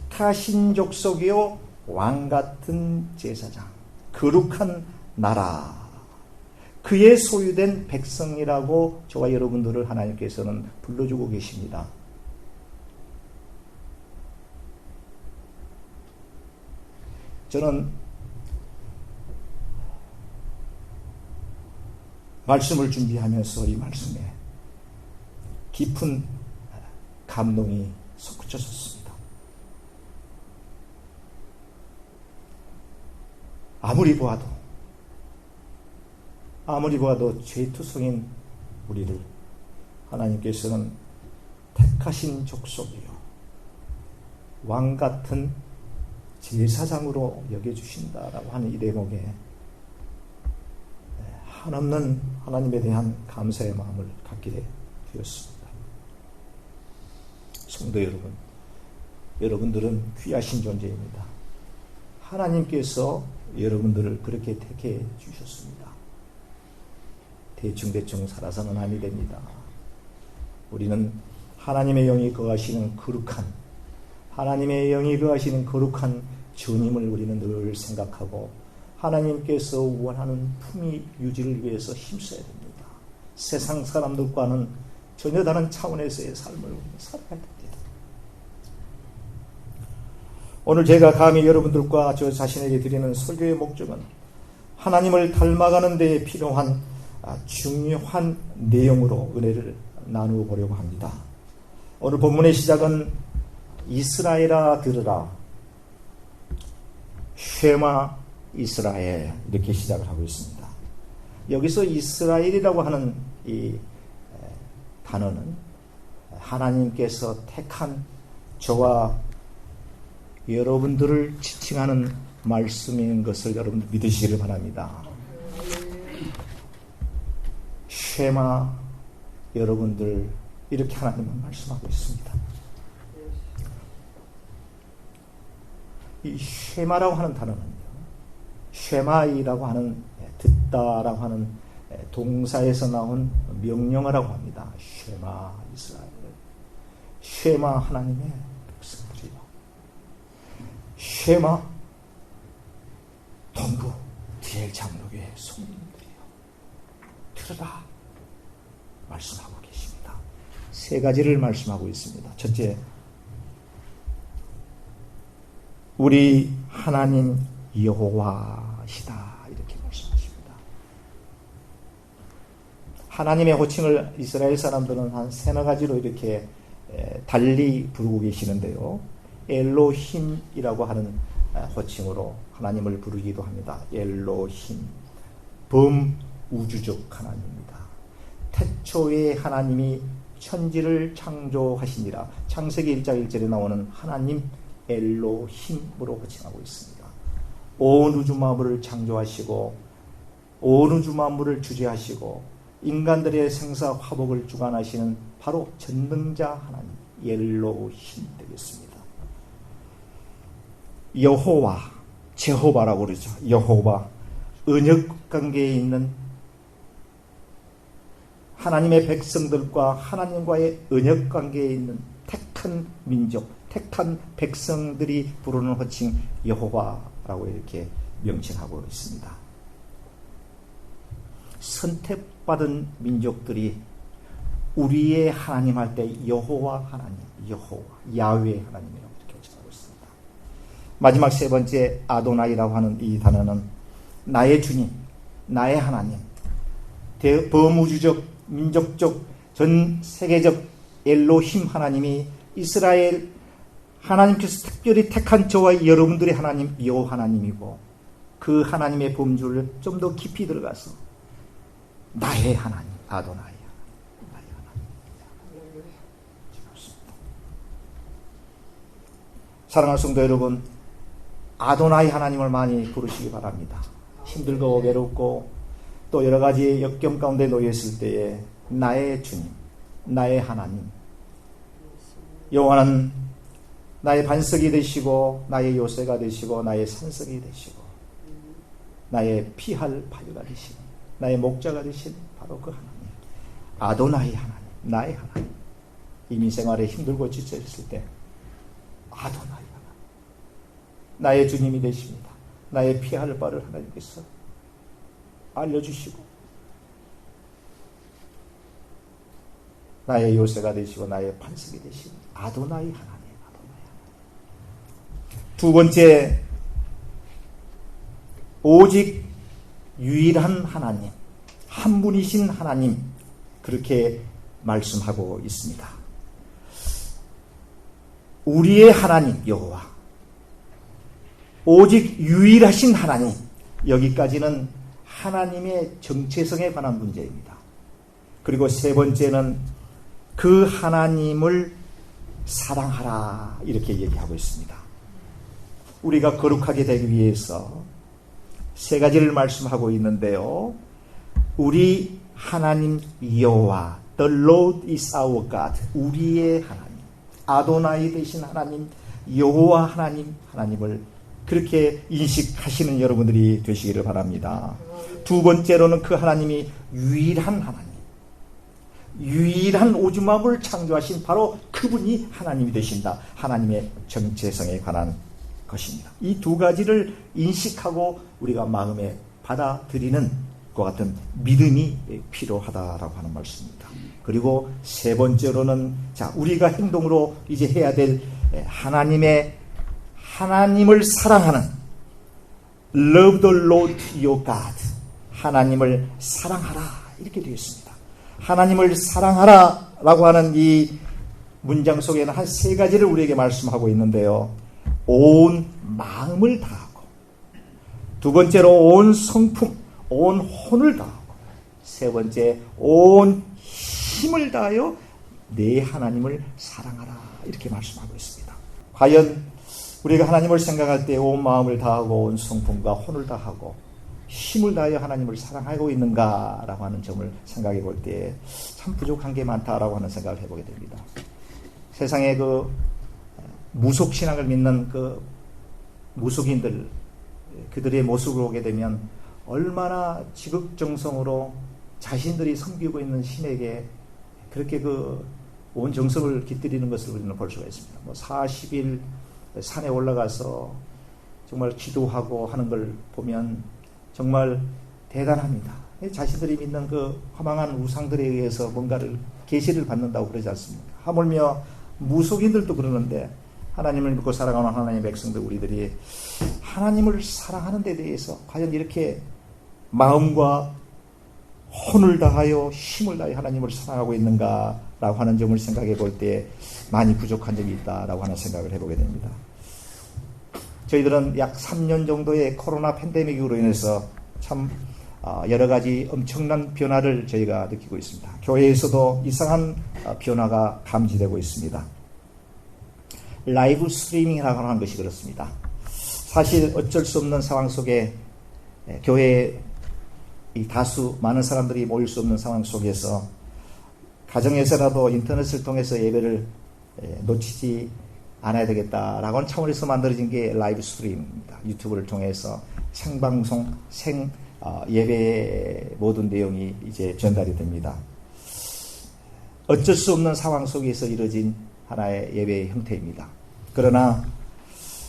택하신 족속이요 왕같은 제사장 거룩한 나라 그의 소유된 백성이라고 저와 여러분들을 하나님께서는 불러주고 계십니다. 저는 말씀을 준비하면서 이 말씀에 깊은 감동이 솟구쳐졌습니다. 아무리 보아도 죄투성인 우리를 하나님께서는 택하신 족속이요 왕같은 제사장으로 여겨주신다라고 하는 이 대목에 한없는 하나님에 대한 감사의 마음을 갖게 되었습니다. 성도 여러분, 여러분들은 귀하신 존재입니다. 하나님께서 여러분들을 그렇게 택해 주셨습니다. 대충 살아서는 아니 됩니다. 우리는 하나님의 영이 거하시는 거룩한 하나님의 영이 거하시는 거룩한 주님을 우리는 늘 생각하고 하나님께서 원하는 품위 유지를 위해서 힘써야 됩니다. 세상 사람들과는 전혀 다른 차원에서의 삶을 살아야 됩니다. 오늘 제가 감히 여러분들과 저 자신에게 드리는 설교의 목적은 하나님을 닮아가는 데에 필요한 중요한 내용으로 은혜를 나누어 보려고 합니다. 오늘 본문의 시작은 이스라엘아 들으라 쉐마 이스라엘 이렇게 시작을 하고 있습니다. 여기서 이스라엘이라고 하는 이 단어는 하나님께서 택한 저와 여러분들을 지칭하는 말씀인 것을 여러분들 믿으시기를 바랍니다. 쉐마 여러분들 이렇게 하나님은 말씀하고 있습니다. 이 쉐마라고 하는 단어는요, 쉐마이라고 하는 듣다라고 하는 동사에서 나온 명령어라고 합니다. 쉐마 이스라엘, 쉐마 하나님의 백성들이요, 쉐마 동부 디엘 장로교의 성도들이요, 들으라 말씀하고 계십니다. 세 가지를 말씀하고 있습니다. 첫째, 우리 하나님 여호와시다 이렇게 말씀하십니다. 하나님의 호칭을 이스라엘 사람들은 한 세네 가지로 이렇게 달리 부르고 계시는데요. 엘로힘이라고 하는 호칭으로 하나님을 부르기도 합니다. 엘로힘, 범우주적 하나님입니다. 태초에 하나님이 천지를 창조하시니라. 창세기 1장 1절에 나오는 하나님 엘로힘으로 호칭하고 있습니다. 온 우주 만물을 창조하시고 온 우주 만물을 주재하시고 인간들의 생사 화복을 주관하시는 바로 전능자 하나님 엘로힘 되겠습니다. 여호와, 제호바라고 그러죠. 여호와, 언약 관계에 있는 하나님의 백성들과 하나님과의 언약 관계에 있는 택한 민족, 택한 백성들이 부르는 호칭 여호와라고 이렇게 명칭하고 있습니다. 선택받은 민족들이 우리의 하나님 할 때 여호와 하나님, 여호와, 야훼 하나님이라고 이렇게 호칭하고 있습니다. 마지막 세 번째 아도나이라고 하는 이 단어는 나의 주님, 나의 하나님, 범우주적, 민족적, 전 세계적 엘로힘 하나님이 이스라엘 하나님께서 특별히 택한 저와 여러분들의 하나님 여호와 하나님이고 그 하나님의 범주를 좀 더 깊이 들어가서 나의 하나님 아도나이 나의 하나님. 사랑하는 성도 여러분, 아도나이 하나님을 많이 부르시기 바랍니다. 힘들고 외롭고 또 여러 가지 역경 가운데 놓여 있을 때에 나의 주님, 나의 하나님, 여호와는 나의 반석이 되시고 나의 요새가 되시고 나의 산석이 되시고 나의 피할 바위가 되시니 나의 목자가 되신 바로 그 하나님 아도나이 하나님, 나의 하나님. 이민생활에 힘들고 지쳐 있을 때 아도나이 하나님, 나의 주님이 되십니다. 나의 피할 바를 하나님께서 알려주시고 나의 요새가 되시고 나의 반석이 되신 아도나이 하나님. 두 번째, 오직 유일한 하나님, 한 분이신 하나님, 그렇게 말씀하고 있습니다. 우리의 하나님 여호와, 오직 유일하신 하나님, 여기까지는 하나님의 정체성에 관한 문제입니다. 그리고 세 번째는 그 하나님을 사랑하라 이렇게 얘기하고 있습니다. 우리가 거룩하게 되기 위해서 세 가지를 말씀하고 있는데요. 우리 하나님 여호와, The Lord is our God, 우리의 하나님, 아도나이 되신 하나님, 여호와 하나님, 하나님을 그렇게 인식하시는 여러분들이 되시기를 바랍니다. 두 번째로는 그 하나님이 유일한 하나님, 유일한 오주만물을 창조하신 바로 그분이 하나님이 되신다. 하나님의 정체성에 관한 것입니다. 이 두 가지를 인식하고 우리가 마음에 받아들이는 것 같은 믿음이 필요하다라고 하는 말씀입니다. 그리고 세 번째로는 우리가 행동으로 이제 해야 될 하나님을 사랑하는 Love the Lord your God, 하나님을 사랑하라 이렇게 되어 있습니다. 하나님을 사랑하라 라고 하는 이 문장 속에는 한 세 가지를 우리에게 말씀하고 있는데요. 온 마음을 다하고, 두 번째로 온 성품, 온 혼을 다하고, 세 번째 온 힘을 다하여 내 하나님을 사랑하라 이렇게 말씀하고 있습니다. 과연 우리가 하나님을 생각할 때 온 마음을 다하고 온 성품과 혼을 다하고 힘을 다하여 하나님을 사랑하고 있는가라고 하는 점을 생각해 볼 때 참 부족한 게 많다라고 하는 생각을 해보게 됩니다. 세상에 그 무속신앙을 믿는 그 무속인들, 그들의 모습을 보게 되면 얼마나 지극정성으로 자신들이 섬기고 있는 신에게 그렇게 그 온 정성을 깃들이는 것을 우리는 볼 수가 있습니다. 40일 산에 올라가서 정말 기도하고 하는 걸 보면 정말 대단합니다. 자신들이 믿는 그 허망한 우상들에 의해서 뭔가를 계시를 받는다고 그러지 않습니까? 하물며 무속인들도 그러는데 하나님을 믿고 살아가는 하나님의 백성들 우리들이 하나님을 사랑하는 데 대해서 과연 이렇게 마음과 혼을 다하여 힘을 다하여 하나님을 사랑하고 있는가라고 하는 점을 생각해 볼 때 많이 부족한 점이 있다라고 하는 생각을 해보게 됩니다. 저희들은 약 3년 정도의 코로나 팬데믹으로 인해서 참 여러 가지 엄청난 변화를 저희가 느끼고 있습니다. 교회에서도 이상한 변화가 감지되고 있습니다. 라이브 스트리밍이라고 하는 것이 그렇습니다. 사실 어쩔 수 없는 상황 속에 교회에 이 다수 많은 사람들이 모일 수 없는 상황 속에서 가정에서라도 인터넷을 통해서 예배를 놓치지 않아야 되겠다라고 하는 차원에서 만들어진 게 라이브 스트리밍입니다. 유튜브를 통해서 생방송, 예배의 모든 내용이 이제 전달이 됩니다. 어쩔 수 없는 상황 속에서 이루어진 하나의 예배의 형태입니다. 그러나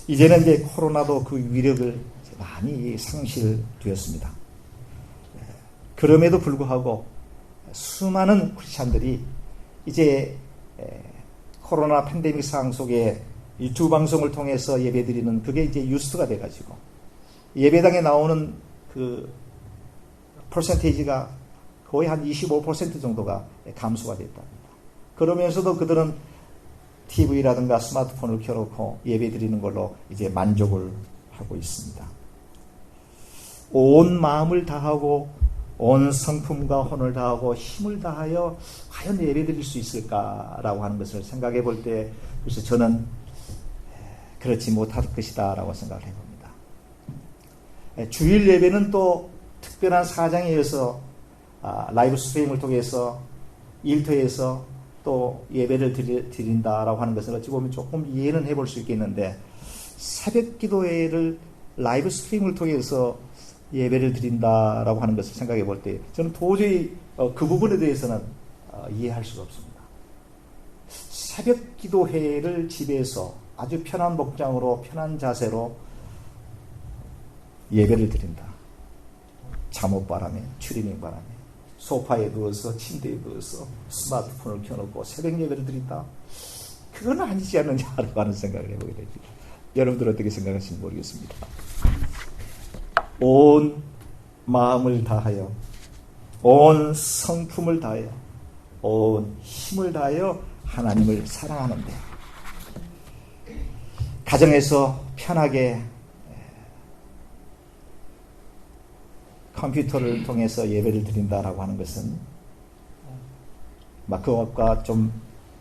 이제는 이제 코로나도 그 위력을 많이 상실되었습니다. 그럼에도 불구하고 수많은 크리스찬들이 이제 코로나 팬데믹 상황 속에 유튜브 방송을 통해서 예배드리는 그게 이제 뉴스가 돼가지고 예배당에 나오는 그 퍼센테이지가 거의 한 25% 정도가 감소가 됐답니다. 그러면서도 그들은 TV라든가 스마트폰을 켜놓고 예배드리는 걸로 이제 만족을 하고 있습니다. 온 마음을 다하고 온 성품과 혼을 다하고 힘을 다하여 과연 예배드릴 수 있을까라고 하는 것을 생각해 볼 때 그래서 저는 그렇지 못할 것이다 라고 생각을 해봅니다. 주일 예배는 또 특별한 사정에 의해서 라이브 스트리밍을 통해서 일터에서 또 예배를 드린다라고 하는 것을 어찌 보면 조금 이해는 해볼 수 있겠는데 새벽 기도회를 라이브 스트리밍을 통해서 예배를 드린다라고 하는 것을 생각해 볼 때 저는 도저히 그 부분에 대해서는 이해할 수가 없습니다. 새벽 기도회를 집에서 아주 편한 복장으로 편한 자세로 예배를 드린다. 잠옷바람에 추리닝 바람에 소파에 누워서 침대에 누워서 스마트폰을 켜놓고 새벽 예배를 드린다. 그건 아니지 않느냐라고 하는 생각을 해보게 됩니다. 여러분들 어떻게 생각하시는지 모르겠습니다. 온 마음을 다하여 온 성품을 다하여 온 힘을 다하여 하나님을 사랑하는데 가정에서 편하게 컴퓨터를 통해서 예배를 드린다라고 하는 것은 그것과 좀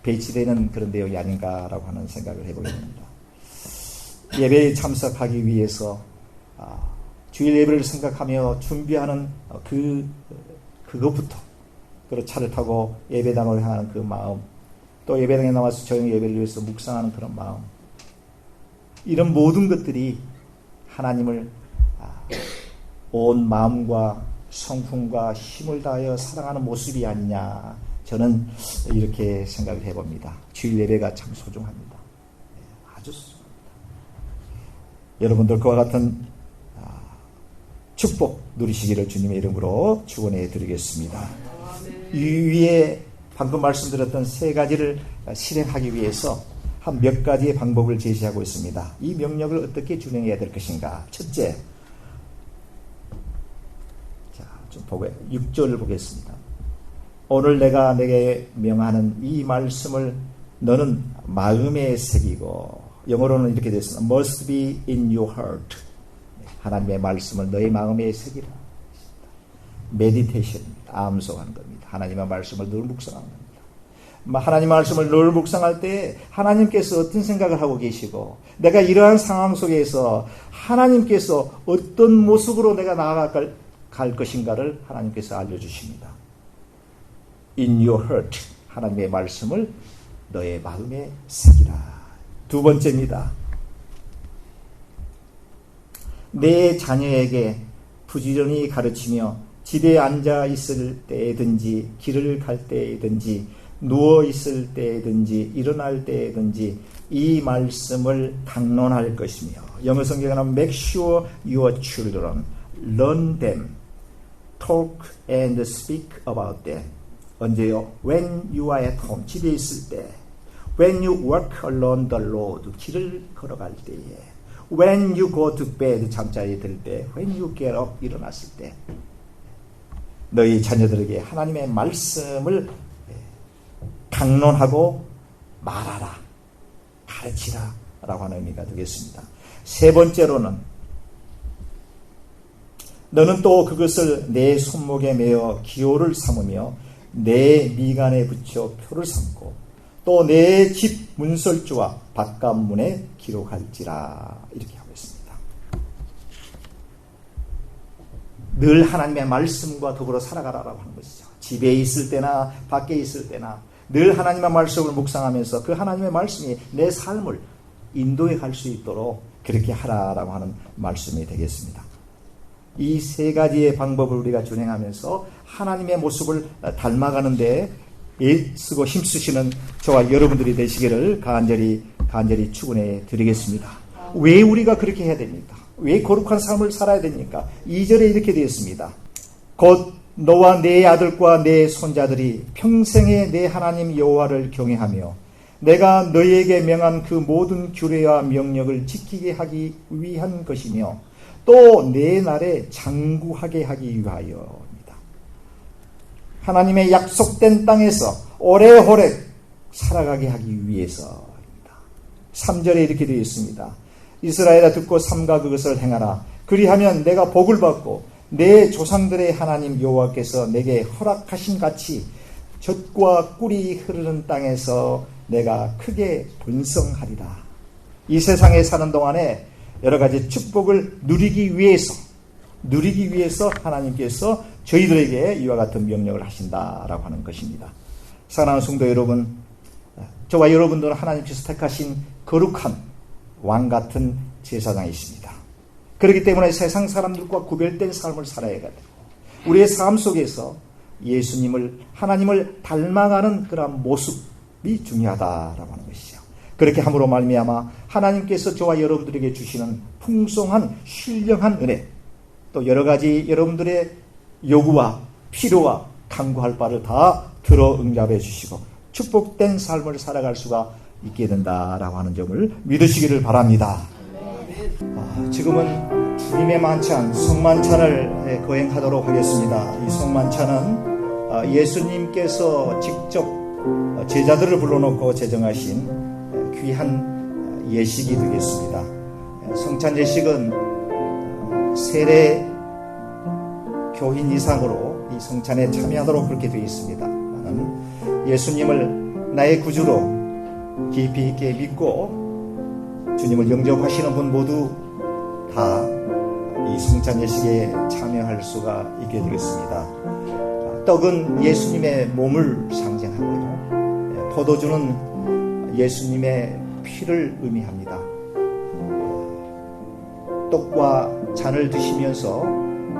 배치되는 그런 내용이 아닌가라고 하는 생각을 해보게 됩니다. 예배에 참석하기 위해서 주일 예배를 생각하며 준비하는 그것부터 그리고 차를 타고 예배당을 향하는 그 마음 또 예배당에 나와서 조용히 예배를 위해서 묵상하는 그런 마음 이런 모든 것들이 하나님을 온 마음과 성품과 힘을 다하여 사랑하는 모습이 아니냐 저는 이렇게 생각을 해봅니다. 주일 예배가 참 소중합니다. 아주 소중합니다. 여러분들 그와 같은 축복 누리시기를 주님의 이름으로 축원해 드리겠습니다. 이 위에 방금 말씀드렸던 세 가지를 실행하기 위해서 한 몇 가지의 방법을 제시하고 있습니다. 이 명령을 어떻게 준행해야 될 것인가? 첫째, 자, 좀 보고 6절을 보겠습니다. 오늘 내가 내게 명하는 이 말씀을 너는 마음에 새기고 영어로는 이렇게 됐습니다. Must be in your heart. 하나님의 말씀을 너의 마음에 새기라. 메디테이션, 암송하는 겁니다. 하나님의 말씀을 늘 묵상하는 겁니다. 하나님 말씀을 늘 묵상할 때 하나님께서 어떤 생각을 하고 계시고 내가 이러한 상황 속에서 하나님께서 어떤 모습으로 내가 나아갈 것인가를 하나님께서 알려주십니다. In your heart, 하나님의 말씀을 너의 마음에 새기라. 두 번째입니다. 내 자녀에게 부지런히 가르치며 집에 앉아 있을 때든지 길을 갈 때든지 누워 있을 때든지 일어날 때든지 이 말씀을 강론할 것이며 영어 성경에는 make sure your children learn them, talk and speak about them. 언제요? When you are at home, 집에 있을 때 When you walk along the road, 길을 걸어갈 때에, When you go to bed, 잠자리에 들 때, When you get up, 일어났을 때, 너희 자녀들에게 하나님의 말씀을 강론하고 말하라, 가르치라 라고 하는 의미가 되겠습니다. 세 번째로는 너는 또 그것을 내 손목에 매어 기호를 삼으며 내 미간에 붙여 표를 삼고 또 내 집 문설주와 바깥문에 기록할지라, 이렇게 하고 있습니다. 늘 하나님의 말씀과 더불어 살아가라라고 하는 것이죠. 집에 있을 때나 밖에 있을 때나 늘 하나님의 말씀을 묵상하면서 그 하나님의 말씀이 내 삶을 인도해 갈 수 있도록 그렇게 하라라고 하는 말씀이 되겠습니다. 이 세 가지의 방법을 우리가 준행하면서 하나님의 모습을 닮아가는 데 애쓰고 힘쓰시는 저와 여러분들이 되시기를 간절히 축원해 드리겠습니다. 왜 우리가 그렇게 해야 됩니까? 왜 거룩한 삶을 살아야 됩니까? 2절에 이렇게 되어 있습니다. 곧 너와 내 아들과 내 손자들이 평생에 내 하나님 여호와를 경외하며 내가 너희에게 명한 그 모든 규례와 명령을 지키게 하기 위한 것이며 또 내 날에 장구하게 하기 위하여입니다. 하나님의 약속된 땅에서 오래오래 살아가게 하기 위해서입니다. 3절에 이렇게 되어 있습니다. 이스라엘아 듣고 삼가 그것을 행하라. 그리하면 내가 복을 받고 내 조상들의 하나님 여호와께서 내게 허락하신 같이 젖과 꿀이 흐르는 땅에서 내가 크게 번성하리라. 이 세상에 사는 동안에 여러 가지 축복을 누리기 위해서 하나님께서 저희들에게 이와 같은 명령을 하신다라고 하는 것입니다. 사랑하는 성도 여러분, 저와 여러분들은 하나님께서 택하신 거룩한 왕 같은 제사장이십니다. 그렇기 때문에 세상 사람들과 구별된 삶을 살아야 되고 우리의 삶 속에서 예수님을, 하나님을 닮아가는 그런 모습이 중요하다라고 하는 것이죠. 그렇게 함으로 말미암아 하나님께서 저와 여러분들에게 주시는 풍성한 신령한 은혜, 또 여러 가지 여러분들의 요구와 필요와 간구할 바를 다 들어 응답해 주시고 축복된 삶을 살아갈 수가 있게 된다라고 하는 점을 믿으시기를 바랍니다. 지금은 주님의 만찬, 성만찬을 거행하도록 하겠습니다. 이 성만찬은 예수님께서 직접 제자들을 불러놓고 제정하신 귀한 예식이 되겠습니다. 성찬 예식은 세례 교인 이상으로 이 성찬에 참여하도록 그렇게 되어 있습니다. 나는 예수님을 나의 구주로 깊이 있게 믿고 주님을 영접하시는 분 모두 다 이 성찬 예식에 참여할 수가 있게 되겠습니다. 떡은 예수님의 몸을 상징하고요. 포도주는 예수님의 피를 의미합니다. 떡과 잔을 드시면서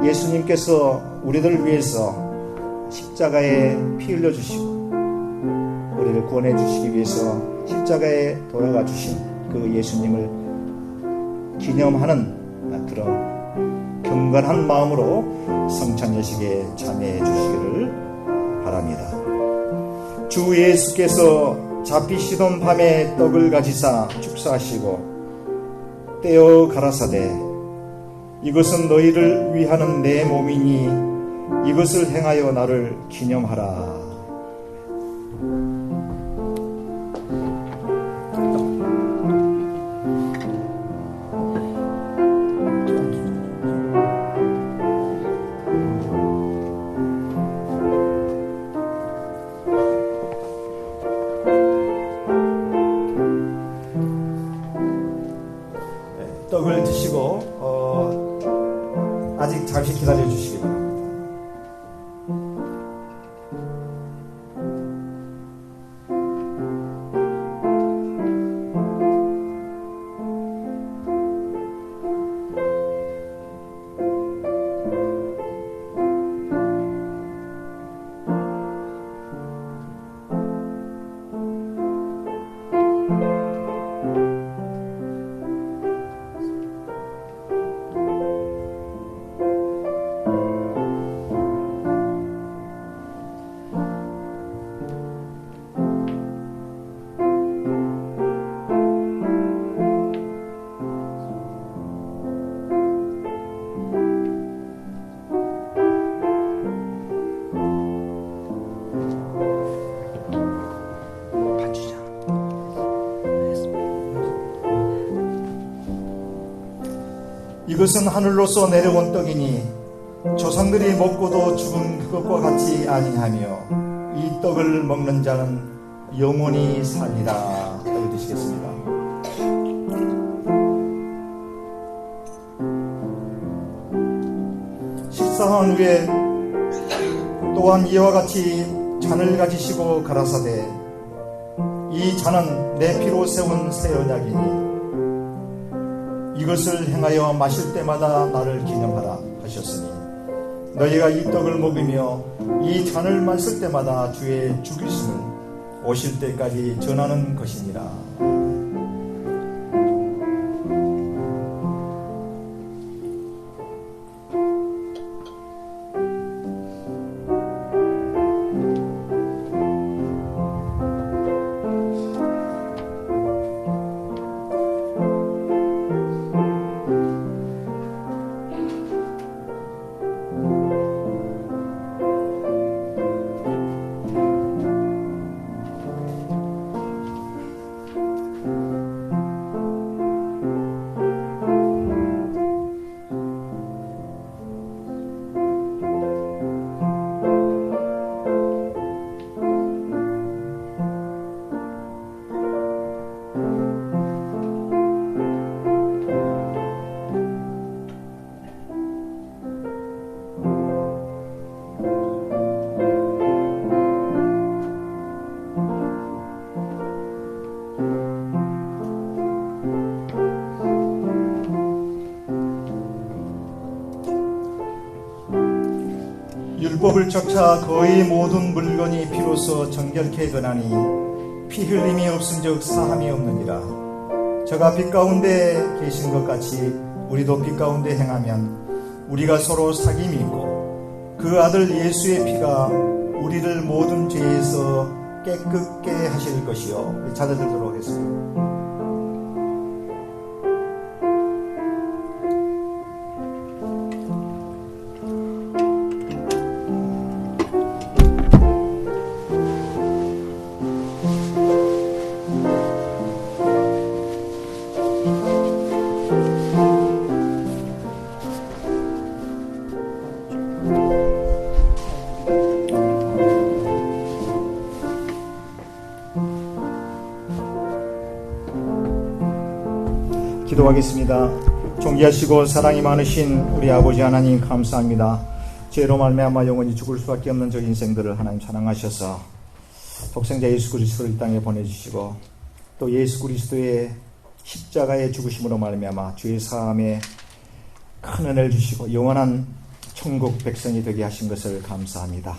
예수님께서 우리들을 위해서 십자가에 피 흘려주시고 우리를 구원해 주시기 위해서 십자가에 돌아가 주신 그 예수님을 기념하는 그런 경건한 마음으로 성찬 예식에 참여해 주시기를 바랍니다. 주 예수께서 잡히시던 밤에 떡을 가지사 축사하시고 떼어 가라사대 이것은 너희를 위하는 내 몸이니 이것을 행하여 나를 기념하라. 떡을 드시고 아직 잠시 기다려 주시기 바랍니다. 이것은 하늘로서 내려온 떡이니 조상들이 먹고도 죽은 그것과 같이 아니하며 이 떡을 먹는 자는 영원히 살리라. 읽으시겠습니다. 식사한 후에 또한 이와 같이 잔을 가지시고 가라사대 이 잔은 내 피로 세운 새 언약이니 이것을 행하여 마실 때마다 나를 기념하라 하셨으니 너희가 이 떡을 먹으며 이 잔을 마실 때마다 주의 죽으심을 오실 때까지 전하는 것이니라. 율법을 쫓아 거의 모든 물건이 피로써 정결케 되나니 피 흘림이 없은즉 사함이 없느니라. 저가 빛 가운데 계신 것 같이 우리도 빛 가운데 행하면 우리가 서로 사귐이 있고 그 아들 예수의 피가 우리를 모든 죄에서 깨끗게 하실 것이요. 자들 들도록 하겠습니다. 기도하겠습니다. 존귀하시고 사랑이 많으신 우리 아버지 하나님 감사합니다. 죄로 말미암아 영원히 죽을 수밖에 없는 저 인생들을 하나님 사랑하셔서 독생자 예수 그리스도를 이 땅에 보내주시고 또 예수 그리스도의 십자가의 죽으심으로 말미암아 죄의 사함에 큰 은혜를 주시고 영원한 천국 백성이 되게 하신 것을 감사합니다.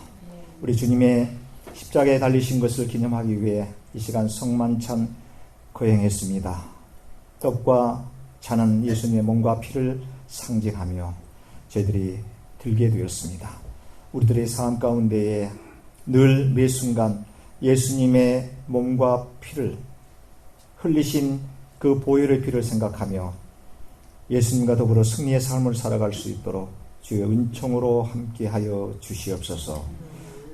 우리 주님의 십자가에 달리신 것을 기념하기 위해 이 시간 성만찬 거행했습니다. 떡과 잔은 예수님의 몸과 피를 상징하며 저희들이 들게 되었습니다. 우리들의 삶 가운데에 늘 매 순간 예수님의 몸과 피를 흘리신 그 보혈의 피를 생각하며 예수님과 더불어 승리의 삶을 살아갈 수 있도록 주의 은총으로 함께하여 주시옵소서.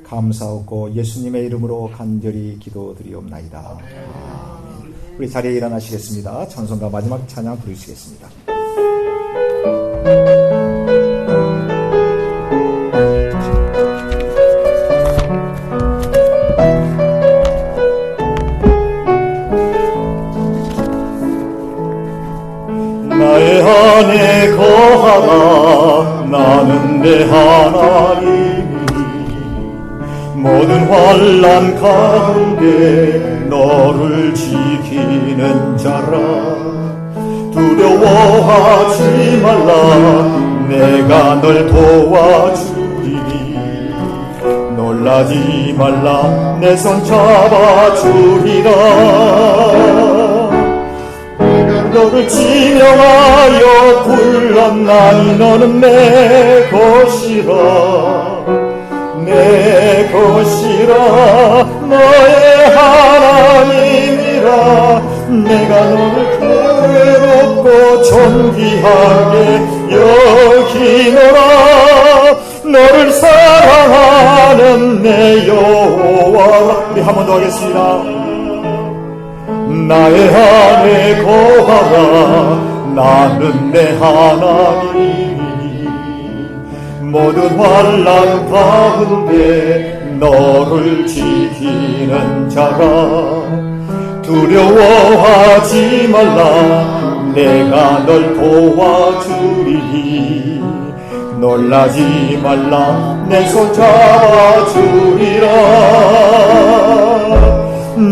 감사하고 예수님의 이름으로 간절히 기도드리옵나이다. 아멘. 우리 자리에 일어나시겠습니다. 찬송가 마지막 찬양 부르시겠습니다. 나의 안에 거하라 나는 내 하나님이 모든 환난 가운데 너를 지키는 자라. 두려워하지 말라 내가 널 도와주리니 놀라지 말라 내 손 잡아주리라. 너를 지명하여 불렀나니 너는 내 것이라 내 것이라 너의 하나님이라. 내가 너를 괴롭고 존귀하게 여기노라. 너를 사랑하는 내 여호와. 우리 한 번 더 하겠습니다. 나의 안에 거하라 나는 내 하나님이니 모든 환난 가운데 너를 지키는 자라. 두려워하지 말라. 내가 널 도와주리니 놀라지 말라. 내 손 잡아주리라.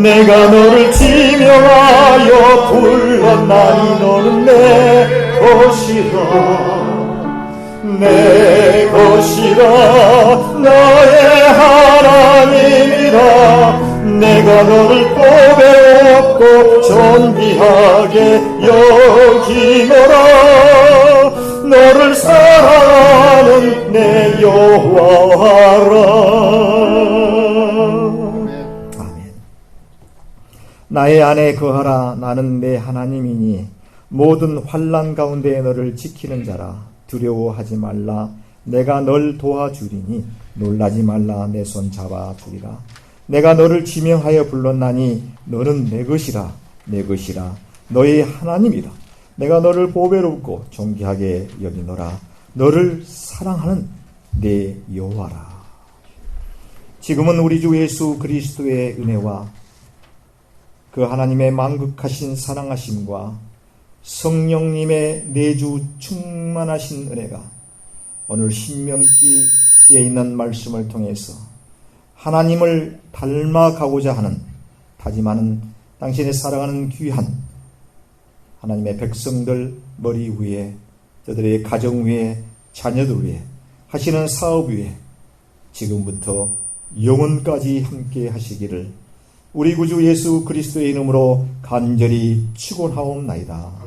내가 너를 지명하여 불렀나니 너는 내 것이라. 내 것이라. 나의 하나님이라. 내가 너를 보배롭고 존귀하게 여기노라. 너를 사랑하는 내 여호와라. 아멘. 나의 안에 거하라. 나는 내 하나님이니 모든 환난 가운데 너를 지키는 자라. 두려워하지 말라. 내가 널 도와주리니 놀라지 말라. 내 손 잡아주리라. 내가 너를 지명하여 불렀나니 너는 내 것이라. 내 것이라. 너의 하나님이라. 내가 너를 보배롭고 존귀하게 여기노라. 너를 사랑하는 내 여호와라. 지금은 우리 주 예수 그리스도의 은혜와 그 하나님의 만극하신 사랑하심과 성령님의 내주 충만하신 은혜가 오늘 신명기에 있는 말씀을 통해서 하나님을 닮아가고자 하는 다짐하는 당신의 사랑하는 귀한 하나님의 백성들 머리 위에, 저들의 가정 위에, 자녀들 위에, 하시는 사업 위에 지금부터 영원까지 함께 하시기를 우리 구주 예수 그리스도의 이름으로 간절히 축원하옵나이다.